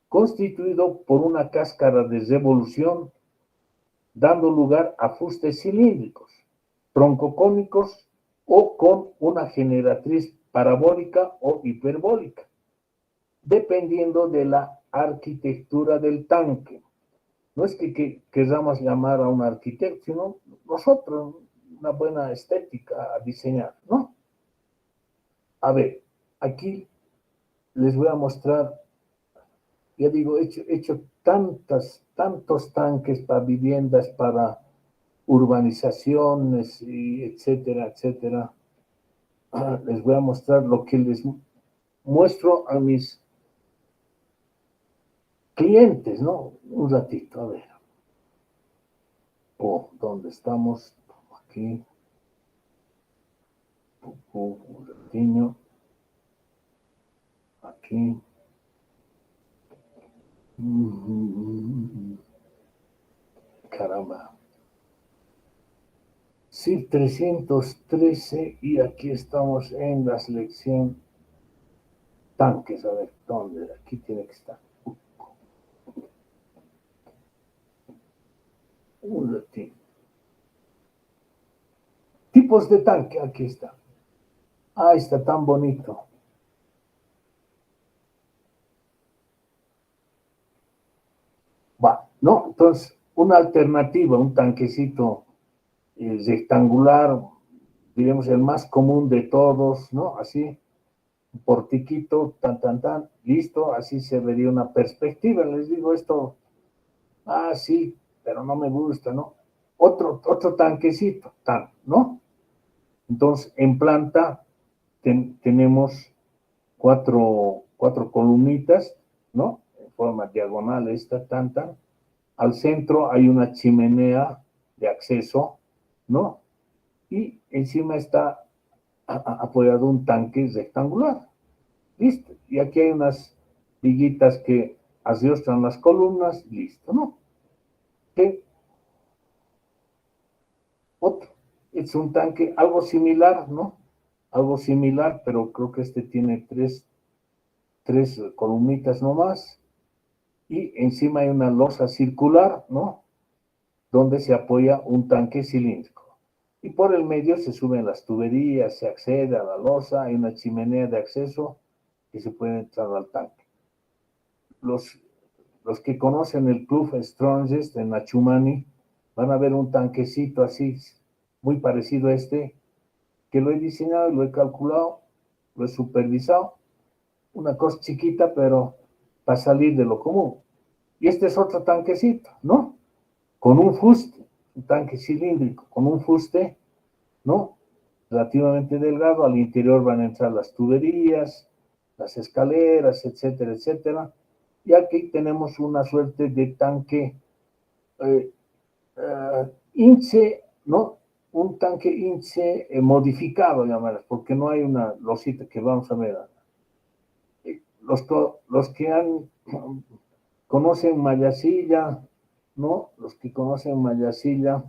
constituido por una cáscara de revolución, dando lugar a fustes cilíndricos, troncocónicos o con una generatriz parabólica o hiperbólica, dependiendo de la arquitectura del tanque. No es que queramos llamar a un arquitecto, sino nosotros una buena estética a diseñar, ¿no? A ver, aquí les voy a mostrar, he hecho tantos tanques para viviendas, para urbanizaciones, y etcétera, etcétera. Les voy a mostrar lo que les muestro a mis clientes, ¿no? Un ratito, a ver. Oh, ¿dónde estamos? Aquí. Un ratiño. Aquí. Caramba. Sí, 313 y aquí estamos en la selección tanques. A ver, ¿dónde? Aquí tiene que estar. Un ratito. Tipos de tanque, aquí está. Ah, está tan bonito. Va, ¿no? Entonces, una alternativa, un tanquecito rectangular, diremos el más común de todos, ¿no? Así, un portiquito, tan, listo, así se vería una perspectiva. Les digo esto, sí, pero no me gusta, ¿no? Otro tanquecito, ¿no? Entonces, en planta tenemos cuatro columnitas, ¿no? En forma diagonal, tan. Al centro hay una chimenea de acceso, ¿no? Y encima está apoyado un tanque rectangular. Listo. Y aquí hay unas liguitas que adiestran las columnas, listo, ¿no? ¿Qué? Otro. Es un tanque algo similar, ¿no? Algo similar, pero creo que este tiene tres columnitas nomás. Y encima hay una losa circular, ¿no? Donde se apoya un tanque cilíndrico. Y por el medio se suben las tuberías, se accede a la losa, hay una chimenea de acceso y se puede entrar al tanque. Los que conocen el Club Strongest en Achumani van a ver un tanquecito así, muy parecido a este, que lo he diseñado, lo he calculado, lo he supervisado. Una cosa chiquita, pero para salir de lo común. Y este es otro tanquecito, ¿no? Con un fuste, un tanque cilíndrico, con un fuste, ¿no? Relativamente delgado, al interior van a entrar las tuberías, las escaleras, etcétera, etcétera. Y aquí tenemos una suerte de tanque INSE, ¿no? Un tanque INSE modificado, llamarás, porque no hay una losita que vamos a ver. Los que conocen Mayasilla, ¿no? Los que conocen Mayasilla,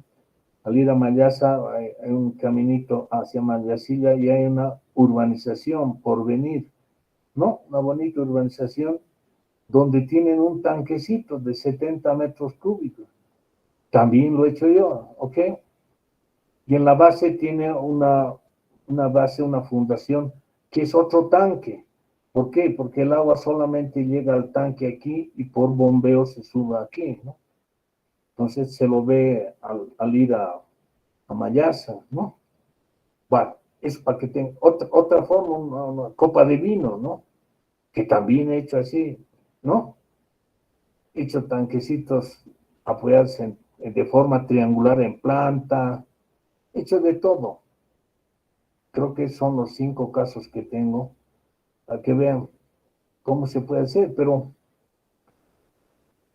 al ir a Mayasa hay un caminito hacia Mayasilla y hay una urbanización por venir, ¿no? Una bonita urbanización donde tienen un tanquecito de 70 metros cúbicos. También lo he hecho yo, ¿ok? Y en la base tiene una fundación que es otro tanque. ¿Por qué? Porque el agua solamente llega al tanque aquí y por bombeo se sube aquí, ¿no? Entonces se lo ve al ir a Mayasa, ¿no? Bueno, es para que tenga otra forma, una copa de vino, ¿no? Que también he hecho así, ¿no? He hecho tanquecitos apoyarse de forma triangular en planta, he hecho de todo. Creo que son los 5 casos que tengo, para que vean cómo se puede hacer, pero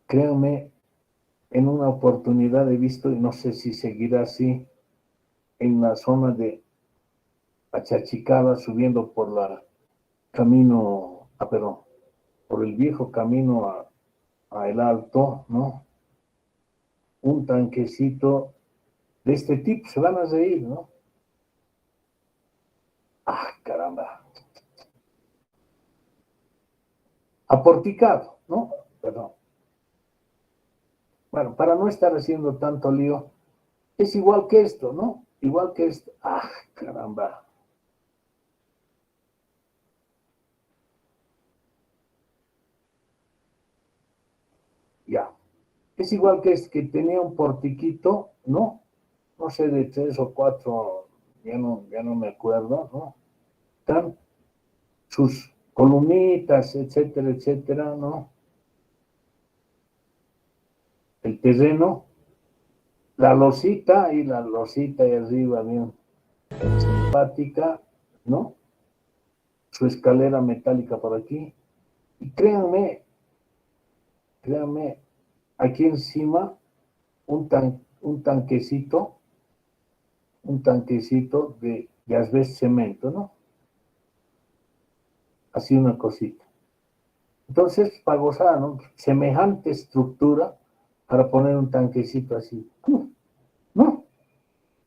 créanme, en una oportunidad he visto, y no sé si seguirá así, en la zona de Achachicada, subiendo por perdón, por el viejo camino a El Alto, ¿no? Un tanquecito de este tipo, se van a reír, ¿no? Caramba. Aporticado, ¿no? Perdón. Bueno, para no estar haciendo tanto lío, es igual que esto, ¿no? Igual que esto. Caramba. Ya. Es igual que este, que tenía un portiquito, ¿no? No sé, de 3 o 4, ya no me acuerdo, ¿no? Están sus columnitas, etcétera, etcétera, ¿no? El terreno, la losita y la losita ahí arriba, bien simpática, ¿no? Su escalera metálica por aquí. Y créanme, aquí encima un tanquecito de asbesto cemento, ¿no? Así una cosita. Entonces, para gozar, ¿no? Semejante estructura para poner un tanquecito así. ¿No?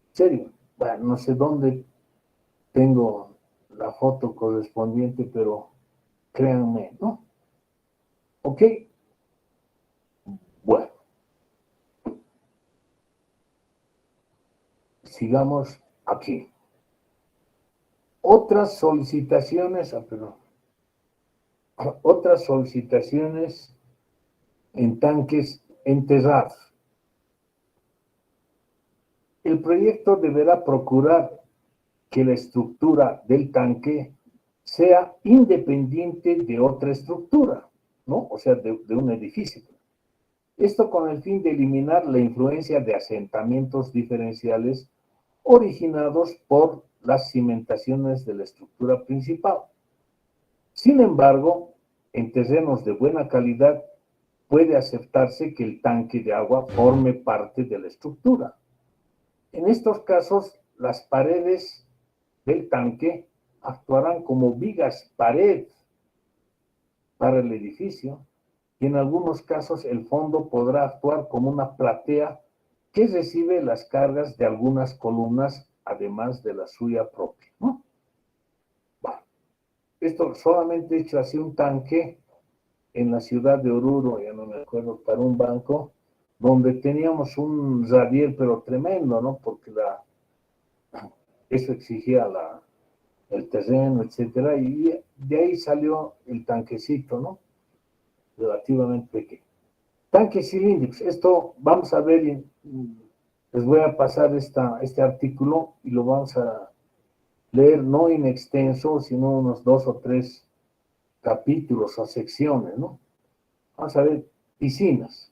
¿En serio? Bueno, no sé dónde tengo la foto correspondiente, pero créanme, ¿no? ¿Ok? Bueno, sigamos aquí. Otras solicitaciones, otras solicitaciones en tanques enterrados. El proyecto deberá procurar que la estructura del tanque sea independiente de otra estructura, ¿no? O sea, de un edificio. Esto con el fin de eliminar la influencia de asentamientos diferenciales originados por las cimentaciones de la estructura principal. Sin embargo, en terrenos de buena calidad puede aceptarse que el tanque de agua forme parte de la estructura. En estos casos, las paredes del tanque actuarán como vigas pared para el edificio y en algunos casos el fondo podrá actuar como una platea que recibe las cargas de algunas columnas además de la suya propia, ¿no? Bueno, esto solamente he hecho así un tanque en la ciudad de Oruro, ya no me acuerdo, para un banco, donde teníamos un radier, pero tremendo, ¿no? Porque eso exigía el terreno, etcétera, y de ahí salió el tanquecito, ¿no? Relativamente pequeño. Tanques cilíndricos, esto vamos a ver, les voy a pasar este artículo y lo vamos a leer no en extenso, sino unos 2 o 3 capítulos o secciones, ¿no? Vamos a ver, piscinas.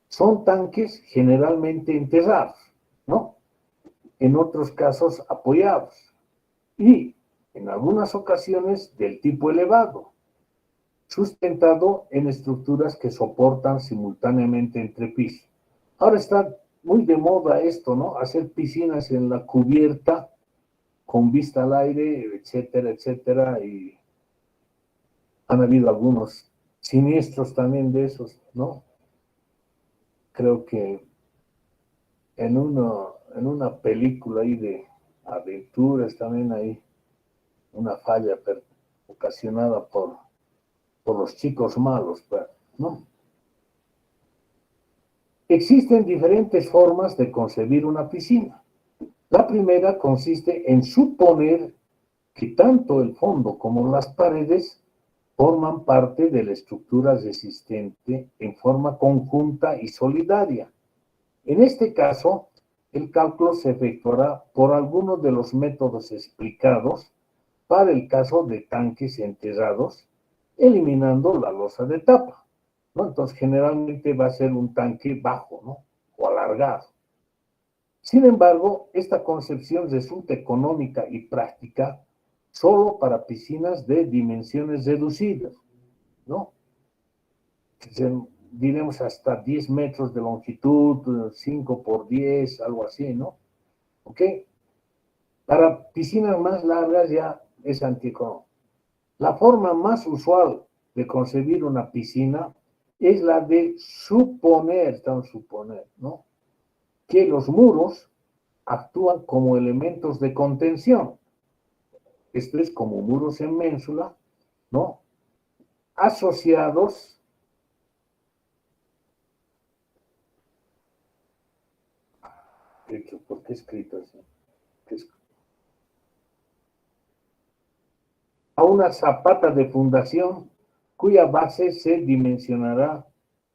Son tanques generalmente enterrados, ¿no? En otros casos apoyados y en algunas ocasiones del tipo elevado, sustentado en estructuras que soportan simultáneamente entre pisos. Ahora está muy de moda esto, ¿no? Hacer piscinas en la cubierta con vista al aire, etcétera, etcétera, y han habido algunos siniestros también de esos, ¿no? Creo que en una película ahí de aventuras también hay una falla ocasionada por los chicos malos, ¿no? Existen diferentes formas de concebir una piscina. La primera consiste en suponer que tanto el fondo como las paredes forman parte de la estructura resistente en forma conjunta y solidaria. En este caso, el cálculo se efectuará por alguno de los métodos explicados para el caso de tanques enterrados, eliminando la losa de tapa, ¿no? Entonces, generalmente va a ser un tanque bajo, ¿no? O alargado. Sin embargo, esta concepción resulta económica y práctica solo para piscinas de dimensiones reducidas, ¿no? Diremos hasta 10 metros de longitud, 5 por 10, algo así, ¿no? ¿Ok? Para piscinas más largas ya es antieconómico. La forma más usual de concebir una piscina es la de suponer, ¿no? Que los muros actúan como elementos de contención. Esto es como muros en ménsula, ¿no? Asociados ¿por qué he escrito así? A una zapata de fundación cuya base se dimensionará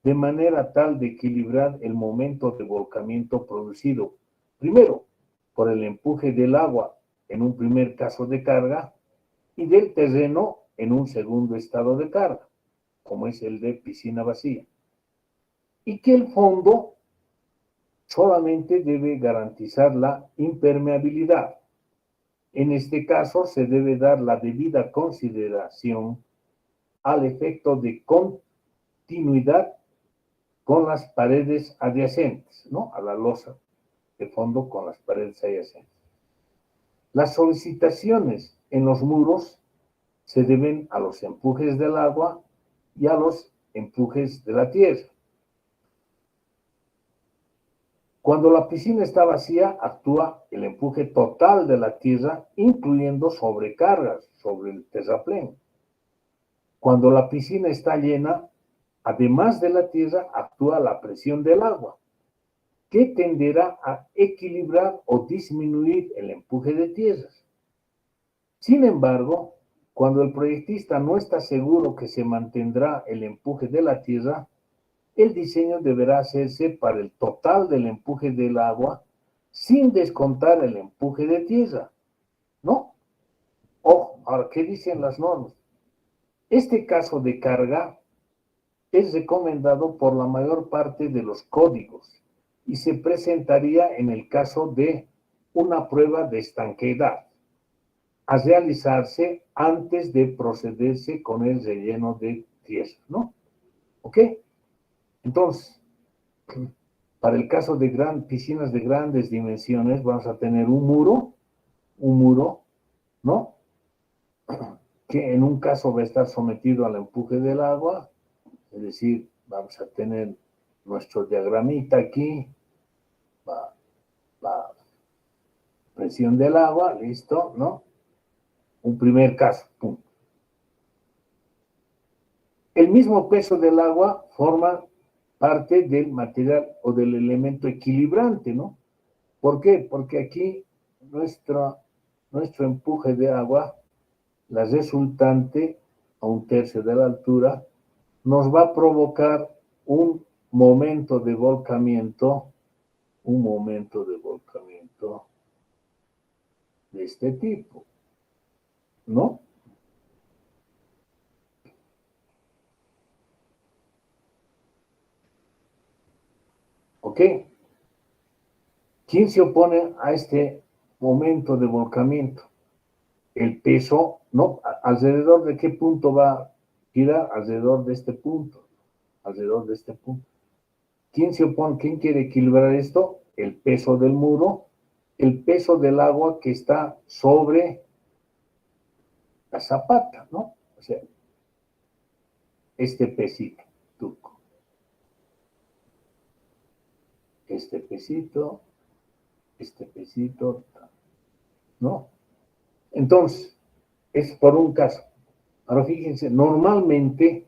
de manera tal de equilibrar el momento de volcamiento producido, primero, por el empuje del agua en un primer caso de carga y del terreno en un segundo estado de carga, como es el de piscina vacía. y que el fondo solamente debe garantizar la impermeabilidad. En este caso, se debe dar la debida consideración al efecto de continuidad con las paredes adyacentes, ¿no? A la losa de fondo con las paredes adyacentes. Las solicitaciones en los muros se deben a los empujes del agua y a los empujes de la tierra. Cuando la piscina está vacía, actúa el empuje total de la tierra, incluyendo sobrecargas sobre el terraplén. Cuando la piscina está llena, además de la tierra, actúa la presión del agua, que tenderá a equilibrar o disminuir el empuje de tierras. Sin embargo, cuando el proyectista no está seguro que se mantendrá el empuje de la tierra, el diseño deberá hacerse para el total del empuje del agua sin descontar el empuje de tierra. ¿No? Ojo, ahora, ¿qué dicen las normas? Este caso de carga es recomendado por la mayor parte de los códigos y se presentaría en el caso de una prueba de estanqueidad a realizarse antes de procederse con el relleno de tierra, ¿no? ¿Ok? Entonces, para el caso de piscinas de grandes dimensiones, vamos a tener un muro, ¿no? Que en un caso va a estar sometido al empuje del agua, es decir, vamos a tener nuestro diagramita aquí, la presión del agua, listo, ¿no? Un primer caso, punto. El mismo peso del agua forma parte del material o del elemento equilibrante, ¿no? ¿Por qué? Porque aquí nuestro empuje de agua, la resultante a un tercio de la altura, nos va a provocar un momento de volcamiento de este tipo, ¿no? ¿Ok? ¿Quién se opone a este momento de volcamiento? El peso, ¿no? ¿Alrededor de qué punto va a girar? Alrededor de este punto. Alrededor de este punto. ¿Quién se opone? ¿Quién quiere equilibrar esto? El peso del muro, el peso del agua que está sobre la zapata, ¿no? O sea, este pesito, tuco. Este pesito, ¿no? Entonces, es por un caso. Ahora fíjense, normalmente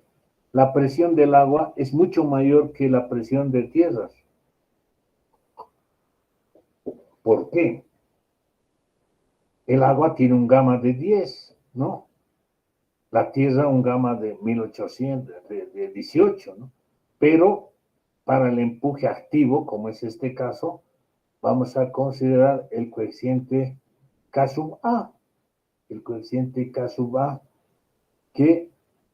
la presión del agua es mucho mayor que la presión de tierras. ¿Por qué? El agua tiene un gamma de 10, ¿no? La tierra un gamma de 1800, de 18, ¿no? Pero para el empuje activo, como es este caso, vamos a considerar el coeficiente K sub A. El coeficiente K sub A, que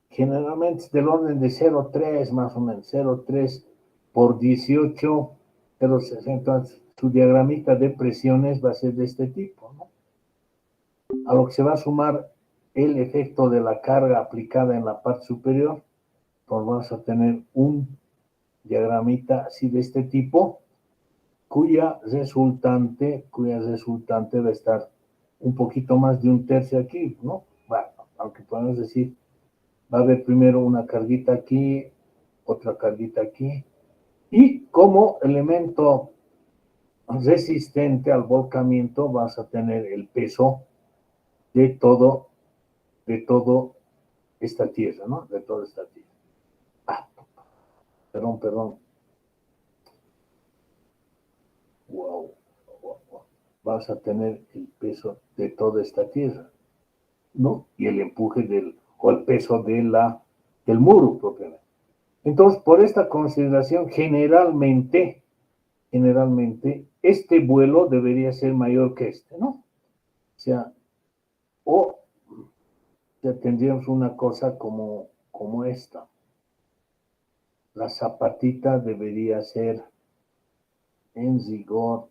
generalmente es del orden de 0,3 más o menos, 0,3 por 18, 0,60. Entonces, su diagramita de presiones va a ser de este tipo, ¿no? A lo que se va a sumar el efecto de la carga aplicada en la parte superior, pues vamos a tener un diagramita así de este tipo, cuya resultante va a estar un poquito más de un tercio aquí, ¿no? Bueno, aunque podemos decir, va a haber primero una carguita aquí, otra carguita aquí, y como elemento resistente al volcamiento vas a tener el peso de todo esta tierra, ¿no? De toda esta tierra. Ah, perdón. Wow. Vas a tener el peso de toda esta tierra, ¿no? Y el empuje o el peso del muro propiamente. Entonces, por esta consideración, generalmente, este vuelo debería ser mayor que este, ¿no? O sea, ya tendríamos una cosa como esta. la zapatita debería ser en rigor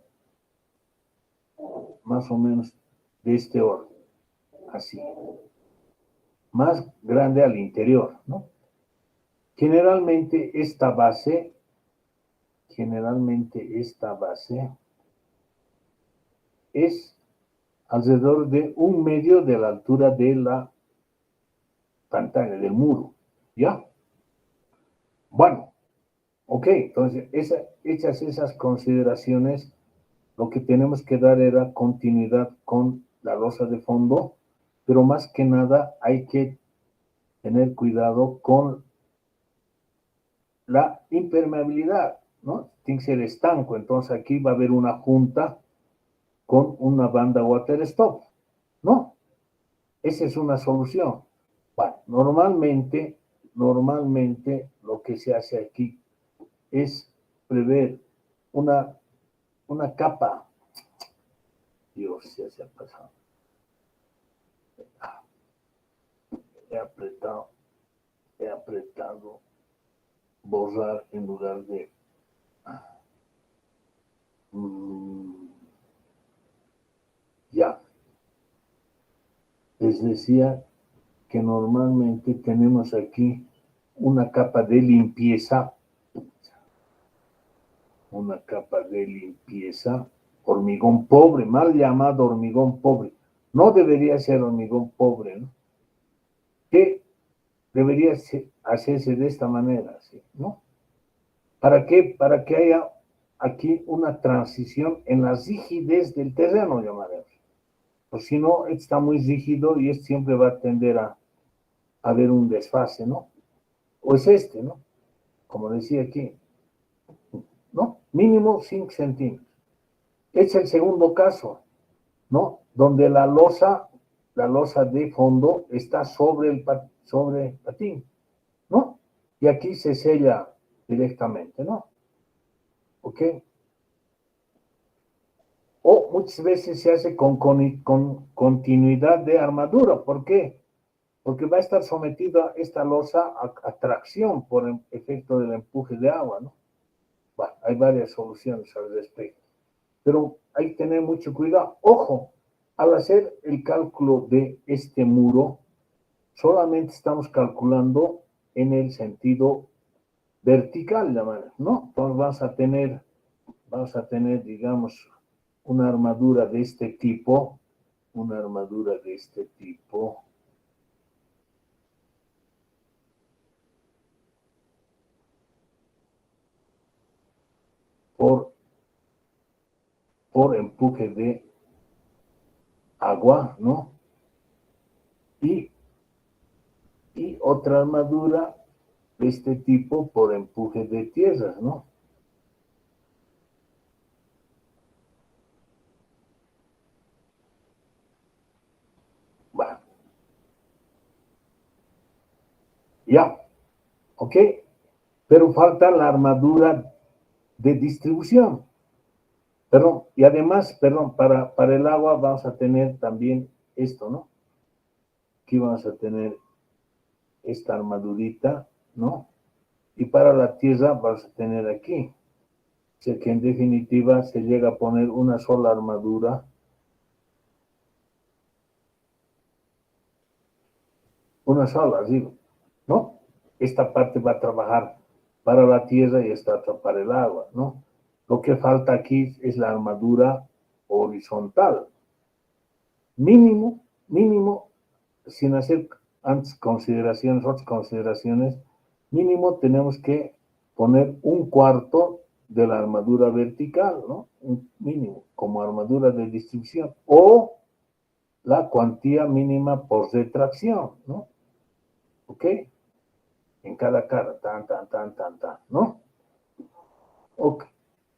más o menos de este orden, así, más grande al interior, ¿no? Generalmente esta base es alrededor de 1 medio de la altura de la pantalla, del muro, ¿ya? Bueno, ok, entonces hechas esas consideraciones, lo que tenemos que dar era continuidad con la losa de fondo, pero más que nada hay que tener cuidado con la impermeabilidad, ¿no? Tiene que ser estanco, entonces aquí va a haber una junta con una banda water stop, ¿no? Esa es una solución. Bueno, normalmente lo que se hace aquí es prever una capa. Dios, ya se ha pasado. He apretado borrar en lugar de... ya. Les decía que normalmente tenemos aquí una capa de limpieza, hormigón pobre, mal llamado hormigón pobre. No debería ser hormigón pobre, ¿no? Que debería hacerse de esta manera, ¿sí? ¿No? ¿Para qué? Para que haya aquí una transición en la rigidez del terreno, llamaremos. Pues si no, está muy rígido y siempre va a tender a haber un desfase, ¿no? O es ¿no? Como decía aquí, ¿no? Mínimo 5 centímetros. Es el segundo caso, ¿no? Donde la losa de fondo está sobre el patín, ¿no? Y aquí se sella directamente, ¿no? ¿Ok? O muchas veces se hace con continuidad de armadura. ¿Por qué? Porque va a estar sometida esta losa a tracción por el efecto del empuje de agua, ¿no? Bueno, hay varias soluciones al respecto. Pero hay que tener mucho cuidado. Ojo, al hacer el cálculo de este muro, solamente estamos calculando en el sentido vertical, ¿no? Entonces vamos a tener, digamos, una armadura de este tipo, por empuje de agua, ¿no? Y otra armadura de este tipo por empuje de tierra, ¿no? Bueno, ya, ¿ok? Pero falta la armadura de distribución. Perdón, y además, para el agua vamos a tener también esto, ¿no? Aquí vamos a tener esta armadurita, ¿no? Y para la tierra vamos a tener aquí. O sea que en definitiva se llega a poner una sola armadura. Una sola, digo, ¿no? Esta parte va a trabajar para la tierra y esta otra para el agua, ¿no? Lo que falta aquí es la armadura horizontal. Mínimo, sin hacer antes otras consideraciones, mínimo tenemos que poner 1/4 de la armadura vertical, ¿no? Un mínimo, como armadura de distribución, o la cuantía mínima por retracción, ¿no? ¿Ok? En cada cara, ¿no? Ok.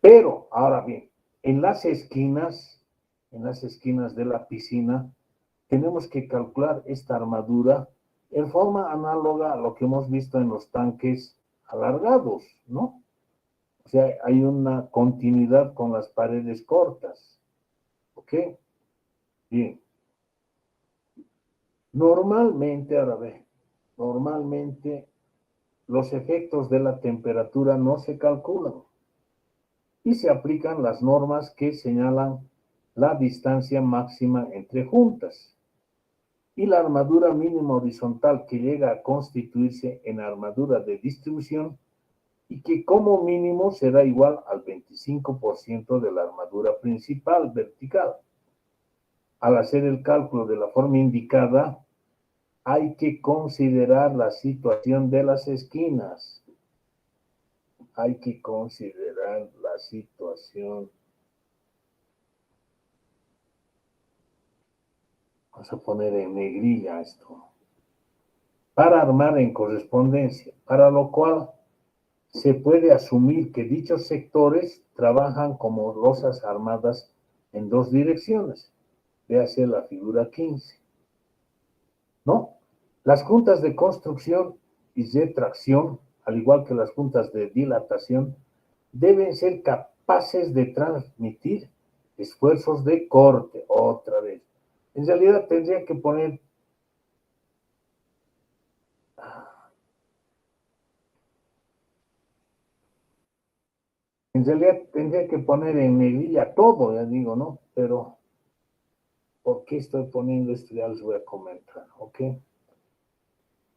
Pero, ahora bien, en las esquinas de la piscina, tenemos que calcular esta armadura en forma análoga a lo que hemos visto en los tanques alargados, ¿no? O sea, hay una continuidad con las paredes cortas, ¿ok? Bien. Normalmente, los efectos de la temperatura no se calculan y se aplican las normas que señalan la distancia máxima entre juntas y la armadura mínima horizontal que llega a constituirse en armadura de distribución y que como mínimo será igual al 25% de la armadura principal vertical. Al hacer el cálculo de la forma indicada, hay que considerar la situación de las esquinas. Hay que considerar la situación. Vamos a poner en negrilla esto. Para armar en correspondencia, para lo cual se puede asumir que dichos sectores trabajan como losas armadas en dos direcciones. Véase la figura 15. ¿No? Las juntas de construcción y retracción, al igual que las juntas de dilatación, deben ser capaces de transmitir esfuerzos de corte, otra vez. En realidad tendría que poner en negrilla todo, ya digo, ¿no? Pero, ¿por qué estoy poniendo esto? Ya les voy a comentar, ¿ok?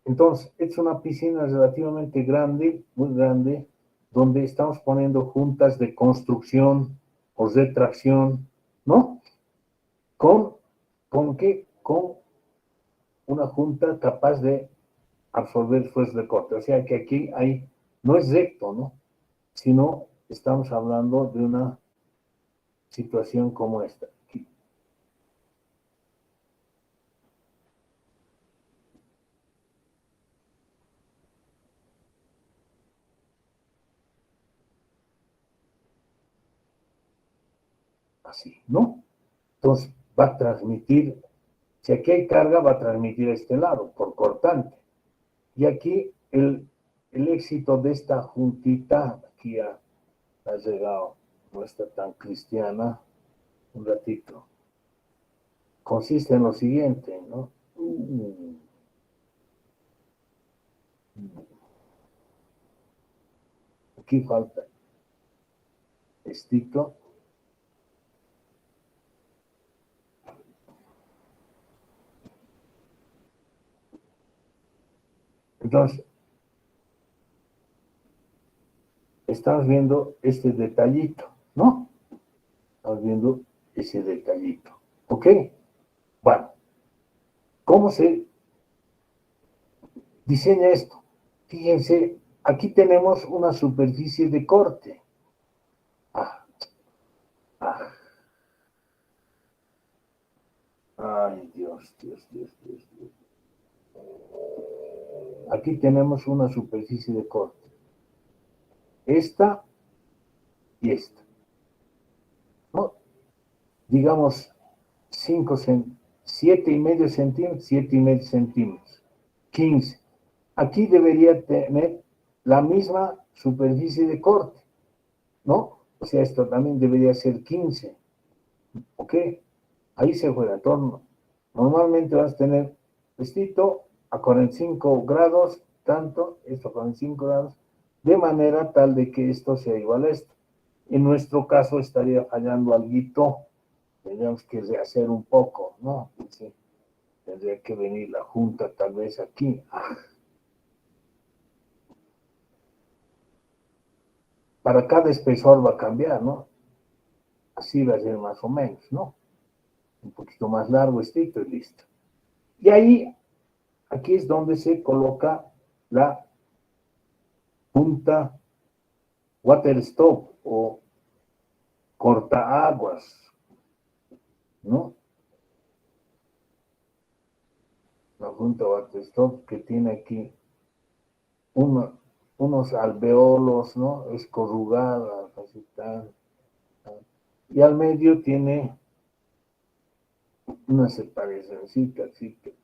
Entonces, es una piscina relativamente grande, muy grande, donde estamos poniendo juntas de construcción o retracción, ¿no? ¿Con qué? Con una junta capaz de absorber esfuerzos de corte. O sea que aquí no es recto, ¿no? Sino estamos hablando de una situación como esta. Aquí. Así, ¿no? Entonces va a transmitir, si aquí hay carga, va a transmitir a este lado, por cortante. Y aquí el éxito de esta juntita, aquí ha llegado, no está tan cristiana, un ratito, consiste en lo siguiente, ¿no? Aquí falta estito. Entonces, estamos viendo este detallito, ¿no? Estamos viendo ese detallito. ¿Ok? Bueno, ¿cómo se diseña esto? Fíjense, aquí tenemos una superficie de corte. Ay, Dios. Aquí tenemos una superficie de corte. Esta y esta. ¿No? Digamos 7,5 centímetros, 7,5 centímetros. 15. Aquí debería tener la misma superficie de corte, ¿no? O sea, esto también debería ser 15. ¿Ok? Ahí se juega. Entonces, normalmente vas a tener vestido a 45 grados, tanto, esto a 45 grados, de manera tal de que esto sea igual a esto. En nuestro caso estaría fallando algo, tendríamos que rehacer un poco, ¿no? Sí, tendría que venir la junta tal vez aquí. Para cada espesor va a cambiar, ¿no? Así va a ser más o menos, ¿no? Un poquito más largo, estricto y listo. Y ahí, aquí es donde se coloca la punta water stop o cortaaguas, ¿no? La punta water stop que tiene aquí unos alveolos, ¿no? Es corrugada, así tan. Y al medio tiene una separacióncita, así que.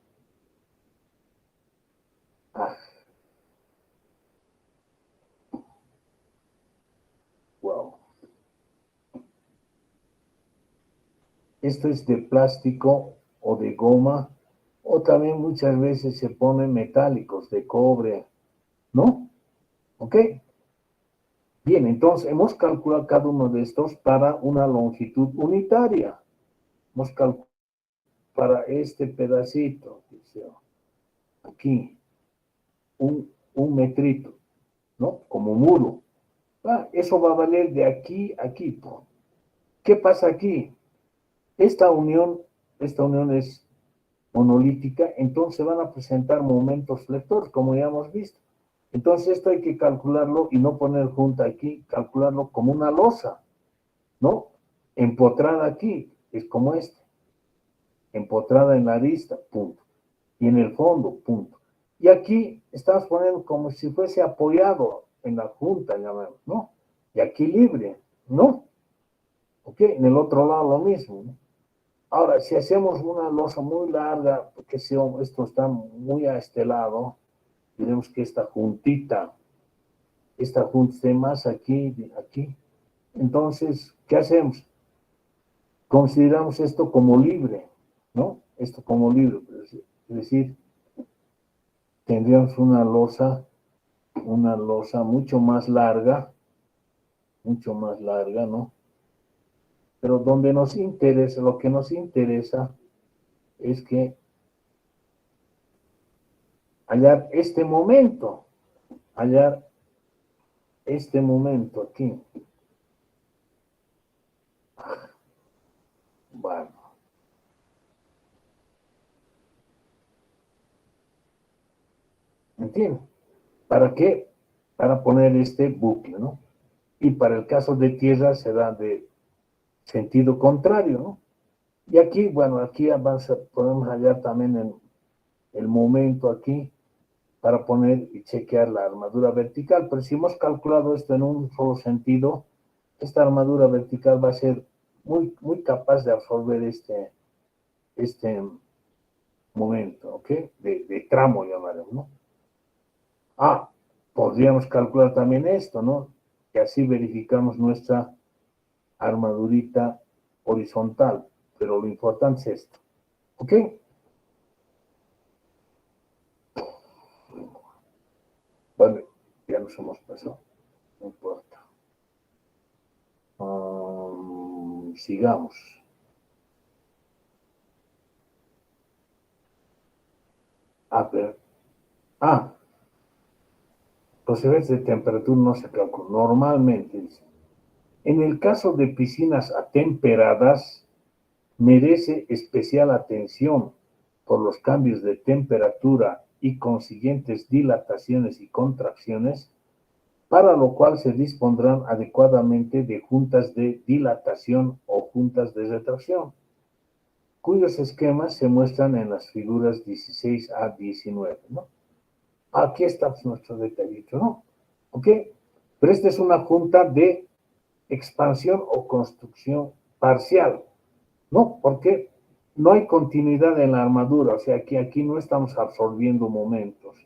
Wow. Esto es de plástico o de goma, o también muchas veces se ponen metálicos, de cobre, ¿no? ¿Ok? Bien, entonces hemos calculado cada uno de estos para una longitud unitaria. Hemos calculado para este pedacito, aquí, un metrito, ¿no? Como muro. Eso va a valer de aquí a aquí. ¿Qué pasa aquí? Esta unión es monolítica, entonces van a presentar momentos flectores, como ya hemos visto. Entonces esto hay que calcularlo y no poner junta aquí, calcularlo como una losa, ¿no? Empotrada aquí, es como este, empotrada en la arista, punto. Y en el fondo, punto. Y aquí estamos poniendo como si fuese apoyado en la junta, llamamos, ¿no? Y aquí libre, ¿no? ¿Ok? En el otro lado lo mismo, ¿no? Ahora, si hacemos una losa muy larga, porque si esto está muy a este lado, tenemos que esta junta esté más aquí, aquí. Entonces, ¿qué hacemos? Consideramos esto como libre, ¿no? Esto como libre, es decir, tendríamos una losa mucho más larga, ¿no? Pero donde nos interesa, lo que nos interesa es que hallar este momento aquí. Bueno, ¿entiendes? ¿Para qué? Para poner este bucle, ¿no? Y para el caso de tierra será de sentido contrario, ¿no? Y aquí, bueno, aquí podemos hallar también el momento aquí para poner y chequear la armadura vertical, pero si hemos calculado esto en un solo sentido, esta armadura vertical va a ser muy, muy capaz de absorber este momento, ¿ok? De tramo, llamaremos, ¿no? Podríamos calcular también esto, ¿no? Que así verificamos nuestra armadurita horizontal, pero lo importante es esto, ¿ok? Bueno, ya nos hemos pasado, no importa. Sigamos. Pero, los niveles de temperatura no se calculan. Normalmente, dice. En el caso de piscinas atemperadas, merece especial atención por los cambios de temperatura y consiguientes dilataciones y contracciones, para lo cual se dispondrán adecuadamente de juntas de dilatación o juntas de retracción, cuyos esquemas se muestran en las figuras 16 a 19, ¿no? Aquí está nuestro detallito, ¿no? ¿Ok? Pero esta es una junta de expansión o construcción parcial, ¿no? Porque no hay continuidad en la armadura, o sea, aquí no estamos absorbiendo momentos,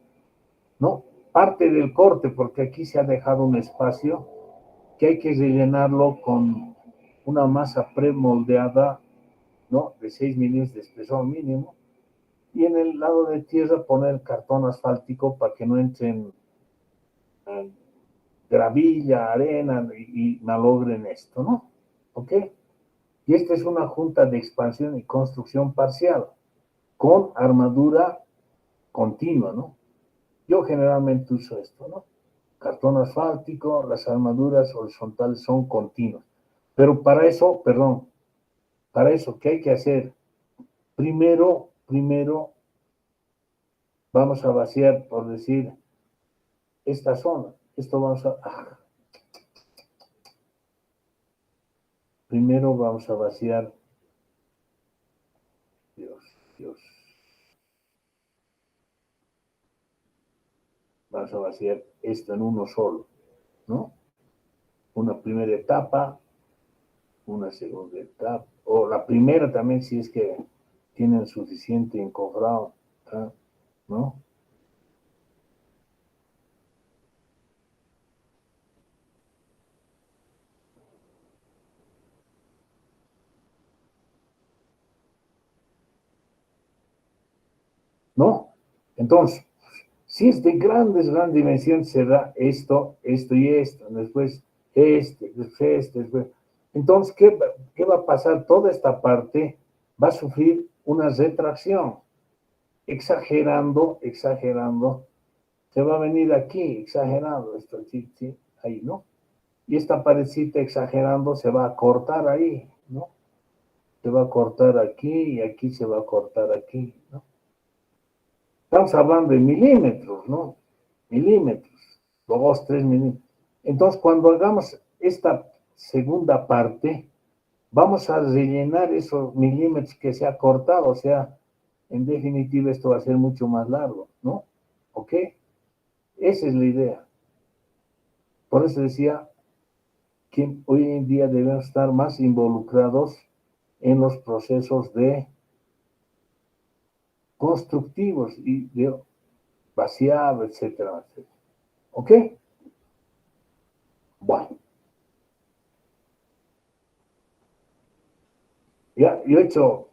¿no? Parte del corte, porque aquí se ha dejado un espacio que hay que rellenarlo con una masa premoldeada, ¿no? De 6 milímetros de espesor mínimo, y en el lado de tierra poner cartón asfáltico para que no entren gravilla, arena y malogren esto, ¿no? ¿Ok? Y esta es una junta de expansión y construcción parcial con armadura continua, ¿no? Yo generalmente uso esto, ¿no? Cartón asfáltico, las armaduras horizontales son continuas. Pero para eso, ¿qué hay que hacer? Primero vamos a vaciar, por decir, esta zona. Primero vamos a vaciar, Dios. Vamos a vaciar esto en uno solo, ¿no? Una primera etapa, una segunda etapa, o la primera también si es que tienen suficiente encofrado, ¿no? ¿No? Entonces, Si es de gran dimensión, se da esto, esto y esto, después después. Entonces, ¿qué va a pasar? Toda esta parte va a sufrir una retracción, exagerando, se va a venir aquí, exagerando, esto, sí, ahí, ¿no? Y esta parecita exagerando se va a cortar ahí, ¿no? Se va a cortar aquí y aquí se va a cortar aquí, ¿no? Estamos hablando de milímetros, ¿no? Milímetros, 2, 3 milímetros. Entonces, cuando hagamos esta segunda parte, vamos a rellenar esos milímetros que se ha cortado, o sea, en definitiva esto va a ser mucho más largo, ¿no? ¿Ok? Esa es la idea. Por eso decía que hoy en día debemos estar más involucrados en los procesos de constructivos y de vaciado, etcétera, etcétera. ¿Ok? Bueno, ya yo he hecho,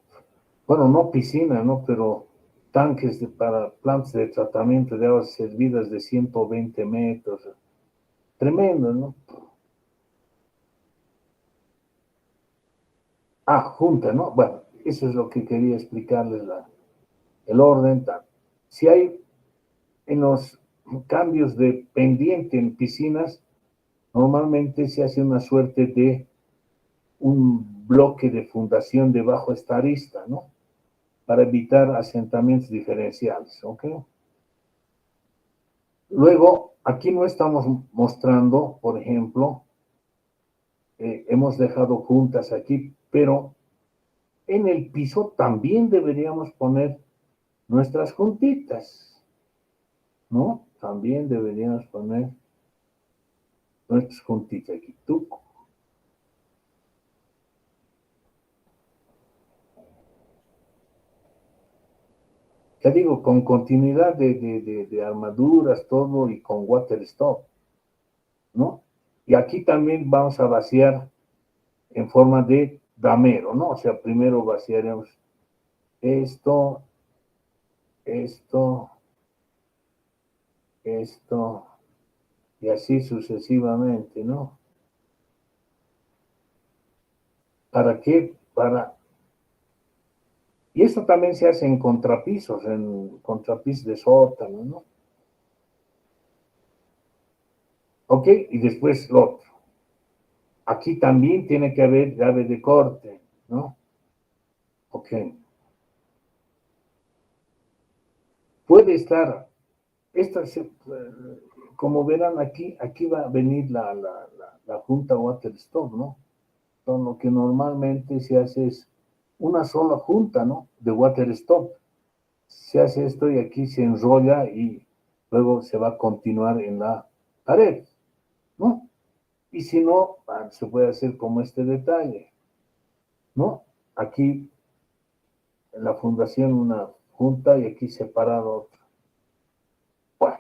bueno, no piscina, ¿no? Pero tanques para plantas de tratamiento de aguas servidas de 120 metros. Tremendo, ¿no? Ah, junta, ¿no? Bueno, eso es lo que quería explicarles, el orden. Si hay en los cambios de pendiente en piscinas, normalmente se hace una suerte de un bloque de fundación debajo de esta arista, ¿no? Para evitar asentamientos diferenciales, ¿ok? Luego, aquí no estamos mostrando, por ejemplo, hemos dejado juntas aquí, pero en el piso también deberíamos poner nuestras juntitas, ¿no? También deberíamos poner nuestras juntitas aquí. Tú, ya digo, con continuidad de armaduras, todo, y con water stop, ¿no? Y aquí también vamos a vaciar en forma de damero, ¿no? O sea, primero vaciaremos esto, esto, esto, y así sucesivamente, ¿no? ¿Para qué? Y esto también se hace en contrapisos de sótano, ¿no? ¿Ok? Y después lo otro. Aquí también tiene que haber llave de corte, ¿no? Ok. Puede estar, como verán aquí va a venir la junta water stop, ¿no? Entonces, lo que normalmente se hace es una sola junta, ¿no? De water stop. Se hace esto y aquí se enrolla y luego se va a continuar en la pared, ¿no? Y si no, se puede hacer como este detalle, ¿no? Aquí en la fundación una junta y aquí separado otra. Bueno,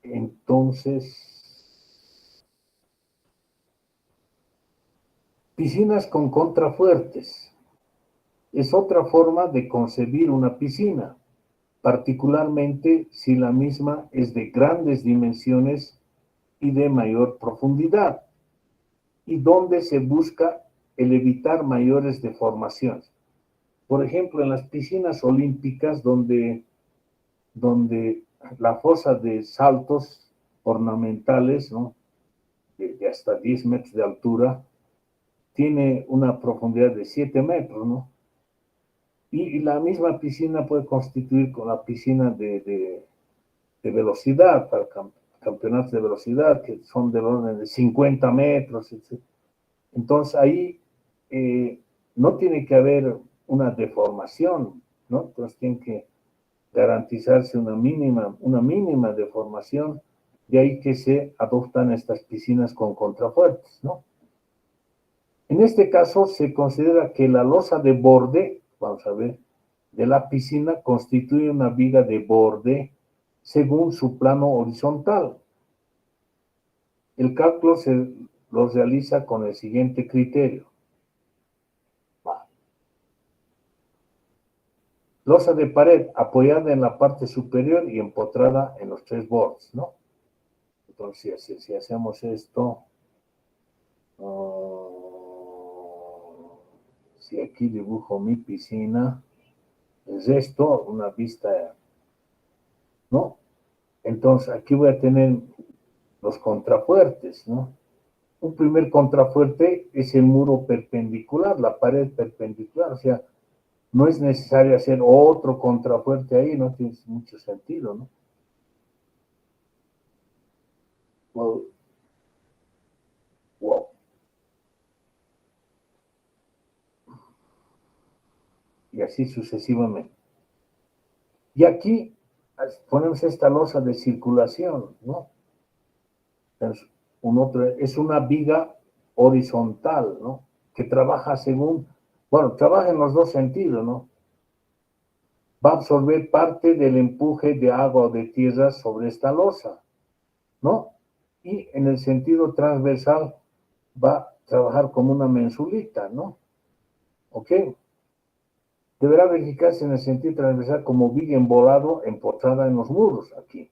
entonces, piscinas con contrafuertes. Es otra forma de concebir una piscina, particularmente si la misma es de grandes dimensiones y de mayor profundidad, y donde se busca el evitar mayores deformaciones. Por ejemplo, en las piscinas olímpicas, donde la fosa de saltos ornamentales, ¿no? de hasta 10 metros de altura, tiene una profundidad de 7 metros, ¿no? Y la misma piscina puede constituir con la piscina de velocidad, para campeonatos de velocidad, que son del orden de 50 metros, etc. Entonces ahí no tiene que haber una deformación, ¿no? Entonces tiene que garantizarse una mínima deformación, de ahí que se adoptan estas piscinas con contrafuertes, ¿no? En este caso se considera que la losa de borde, vamos a ver, de la piscina constituye una viga de borde según su plano horizontal. El cálculo se lo realiza con el siguiente criterio. losa de pared apoyada en la parte superior y empotrada en los tres bordes, ¿no? Entonces, si hacemos esto, si aquí dibujo mi piscina, es esto, una vista, ¿no? Entonces, aquí voy a tener los contrafuertes, ¿no? Un primer contrafuerte es el muro perpendicular, la pared perpendicular, o sea, no es necesario hacer otro contrafuerte ahí, no tiene mucho sentido, ¿no? Wow. Y así sucesivamente. Y aquí ponemos esta losa de circulación, ¿no? Es una viga horizontal, ¿no? Que trabaja según, bueno, trabaja en los dos sentidos, ¿no? Va a absorber parte del empuje de agua o de tierra sobre esta losa, ¿no? Y en el sentido transversal va a trabajar como una mensulita, ¿no? ¿Ok? Deberá verificarse en el sentido transversal como viga embolado empotrada en los muros, aquí.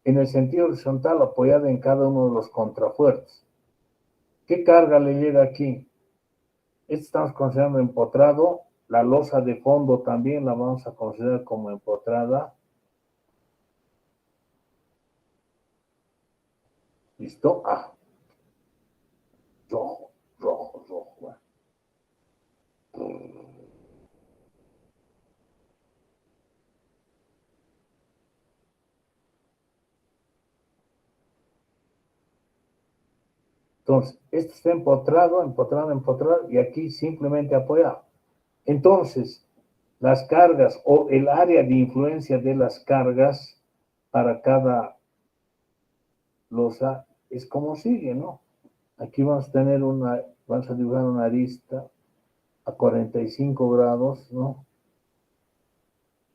En el sentido horizontal apoyada en cada uno de los contrafuertes. ¿Qué carga le llega aquí? Este estamos considerando empotrado. La losa de fondo también la vamos a considerar como empotrada. ¿Listo? Ah, rojo, rojo, rojo. Entonces, este está empotrado, empotrado, empotrado, y aquí simplemente apoyado. Entonces, las cargas o el área de influencia de las cargas para cada losa es como sigue, ¿no? Aquí vamos a tener vamos a dibujar una arista a 45 grados, ¿no?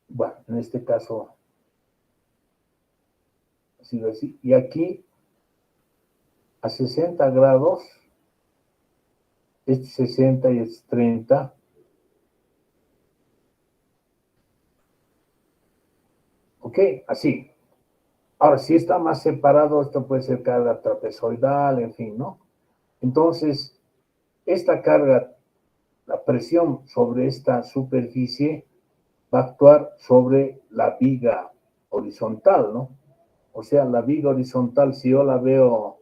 Bueno, en este caso, así, así. Y aquí, a 60 grados, este 60 y este 30. ¿Ok? Así. Ahora, si está más separado, esto puede ser carga trapezoidal, en fin, ¿no? Entonces, esta carga, la presión sobre esta superficie va a actuar sobre la viga horizontal, ¿no? O sea, la viga horizontal, si yo la veo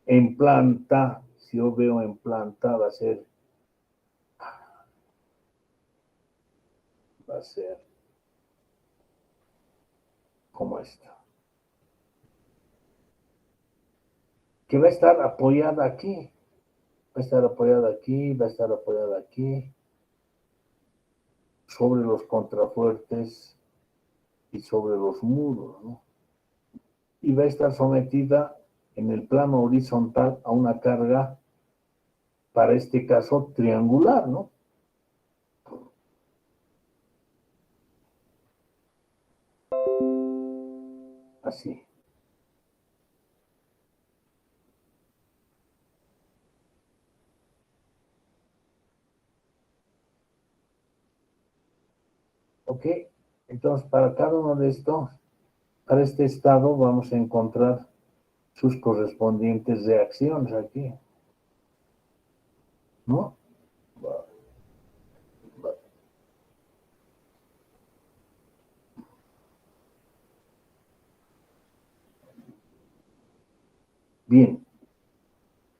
en planta, si yo veo en planta, va a ser como esta. Que va a estar apoyada aquí. Va a estar apoyada aquí, va a estar apoyada aquí, sobre los contrafuertes y sobre los muros, ¿no? Y va a estar sometida en el plano horizontal a una carga, para este caso, triangular, ¿no? Así. ¿Ok? Entonces, para cada uno de estos, para este estado, vamos a encontrar sus correspondientes reacciones aquí, ¿no? Bien.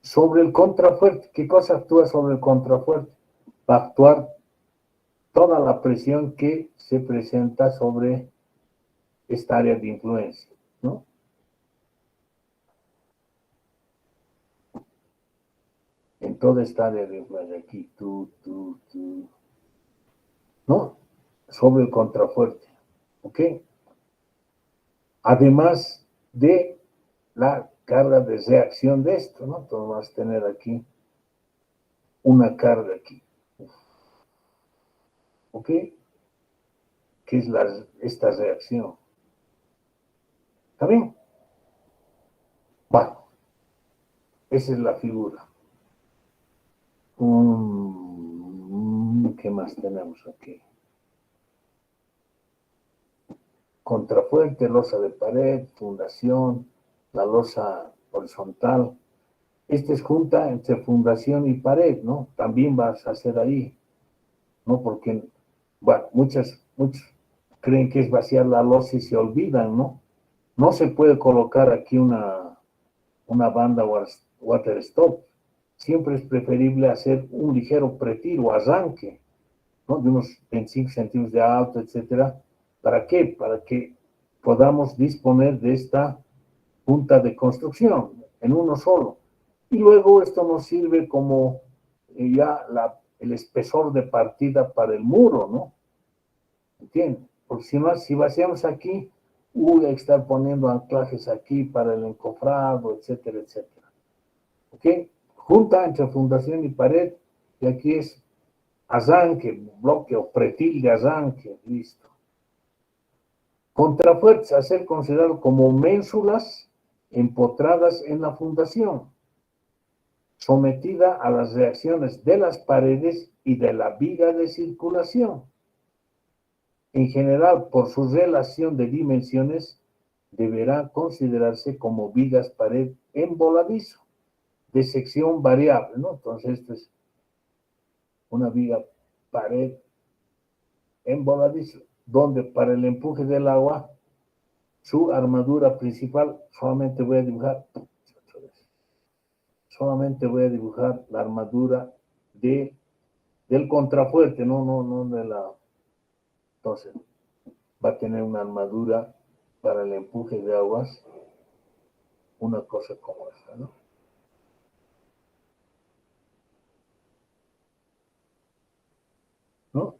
Sobre el contrafuerte, ¿qué cosa actúa sobre el contrafuerte? Va a actuar toda la presión que se presenta sobre esta área de influencia, ¿no? En toda esta área de influencia, aquí, ¿no? Sobre el contrafuerte, ¿ok? Además de la carga de reacción de esto, ¿no? Entonces vas a tener aquí una carga aquí, ¿ok? Que es esta reacción. ¿Está bien? Bueno, esa es la figura. ¿Qué más tenemos aquí? contrafuerte, losa de pared, fundación, la losa horizontal. Esta es junta entre fundación y pared, ¿no? También vas a hacer ahí, ¿no? Porque, bueno, muchos creen que es vaciar la losa y se olvidan, ¿no? No se puede colocar aquí una banda water stop. Siempre es preferible hacer un ligero pretiro, arranque, ¿no? De unos 25 centímetros de alto, etcétera. ¿Para qué? Para que podamos disponer de esta punta de construcción en uno solo. Y luego esto nos sirve como ya el espesor de partida para el muro, ¿no? ¿Entiendes? Porque si vaciamos aquí, voy a estar poniendo anclajes aquí para el encofrado, etcétera, etcétera. ¿Ok? Junta entre fundación y pared, y aquí es arranque, bloque o pretil de arranque, listo. Contrafuertes a ser considerado como ménsulas empotradas en la fundación, sometida a las reacciones de las paredes y de la viga de circulación. En general, por su relación de dimensiones, deberá considerarse como vigas pared en voladizo, de sección variable, ¿no? Entonces, esto es una viga pared en voladizo, donde para el empuje del agua, su armadura principal, solamente voy a dibujar la armadura del contrafuerte, no de la... Entonces, va a tener una armadura para el empuje de aguas, una cosa como esta, ¿no? ¿No?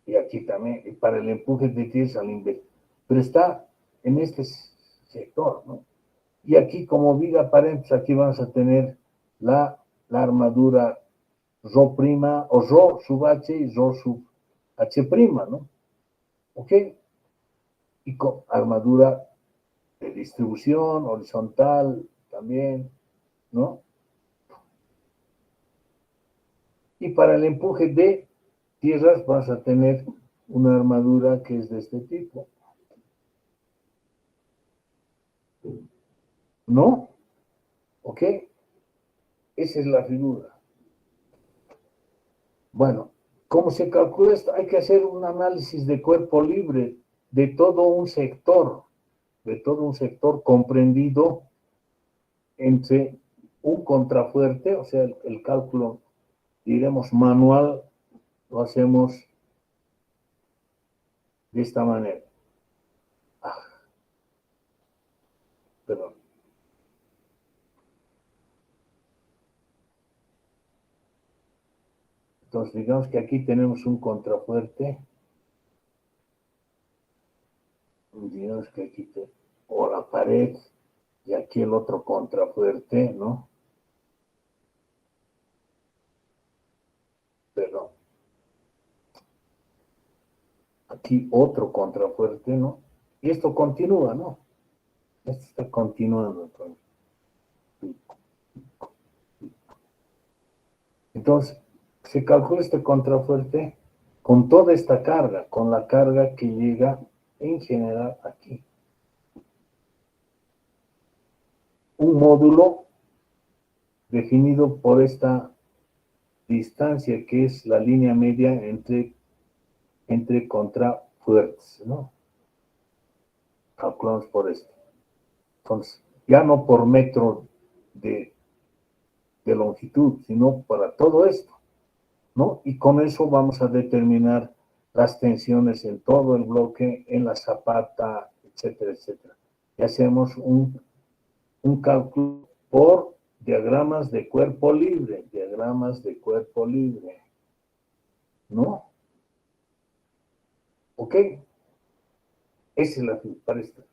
Y aquí también, y para el empuje de tierra al inverso. Pero está en este sector, ¿no? Y aquí como viga paréntesis, aquí vamos a tener la armadura Rho prima, o Rho sub H y Rho sub H prima, ¿no? ¿Ok? Y con armadura de distribución horizontal también, ¿no? Y para el empuje de tierras vas a tener una armadura que es de este tipo. ¿No? ¿Ok? Esa es la figura. Bueno, ¿cómo se calcula esto? Hay que hacer un análisis de cuerpo libre de todo un sector comprendido entre un contrafuerte, o sea, el cálculo, diremos, manual, lo hacemos de esta manera. Perdón. Entonces, digamos que aquí tenemos un contrafuerte. Digamos que aquí o la pared, y aquí el otro contrafuerte, ¿no? Perdón. Aquí otro contrafuerte, ¿no? Y esto continúa, ¿no? Esto está continuando. Entonces, se calcula este contrafuerte con toda esta carga, con la carga que llega en general aquí. Un módulo definido por esta distancia que es la línea media entre contrafuertes, ¿no? Calculamos por esto. Entonces, ya no por metro de longitud, sino para todo esto, ¿no? Y con eso vamos a determinar las tensiones en todo el bloque, en la zapata, etcétera, etcétera. Y hacemos un cálculo por diagramas de cuerpo libre, ¿no? ¿Ok? Esa es la para esto.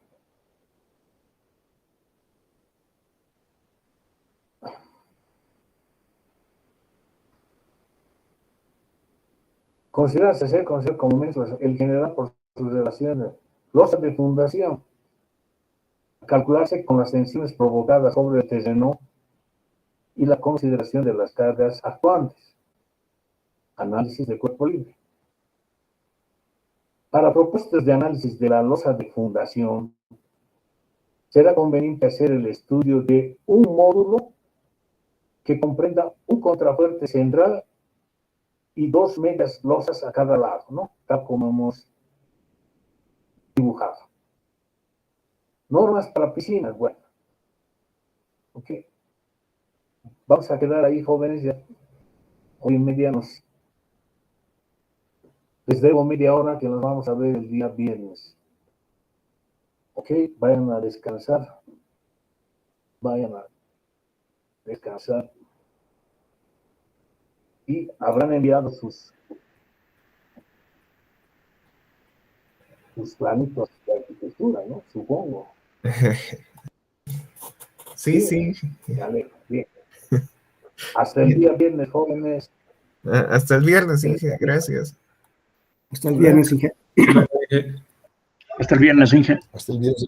Considerarse como mensual el general por sus relaciones, losas de fundación, calcularse con las tensiones provocadas sobre el terreno y la consideración de las cargas actuantes. Análisis de cuerpo libre. Para propuestas de análisis de la losa de fundación, será conveniente hacer el estudio de un módulo que comprenda un contrafuerte central y 2 medias losas a cada lado, ¿no? Tal como hemos dibujado. Normas para piscinas, bueno. Ok. Vamos a quedar ahí, jóvenes, ya. Hoy en media les debo media hora que nos vamos a ver el día viernes. Ok, vayan a descansar. Vayan a descansar. Y habrán enviado sus planitos de arquitectura, ¿no? Supongo. Sí, sí. Vale, bien. Hasta el día viernes, jóvenes. Hasta el viernes, Inge, gracias. Hasta el viernes, Inge. Hasta el viernes, Inge. Hasta el viernes.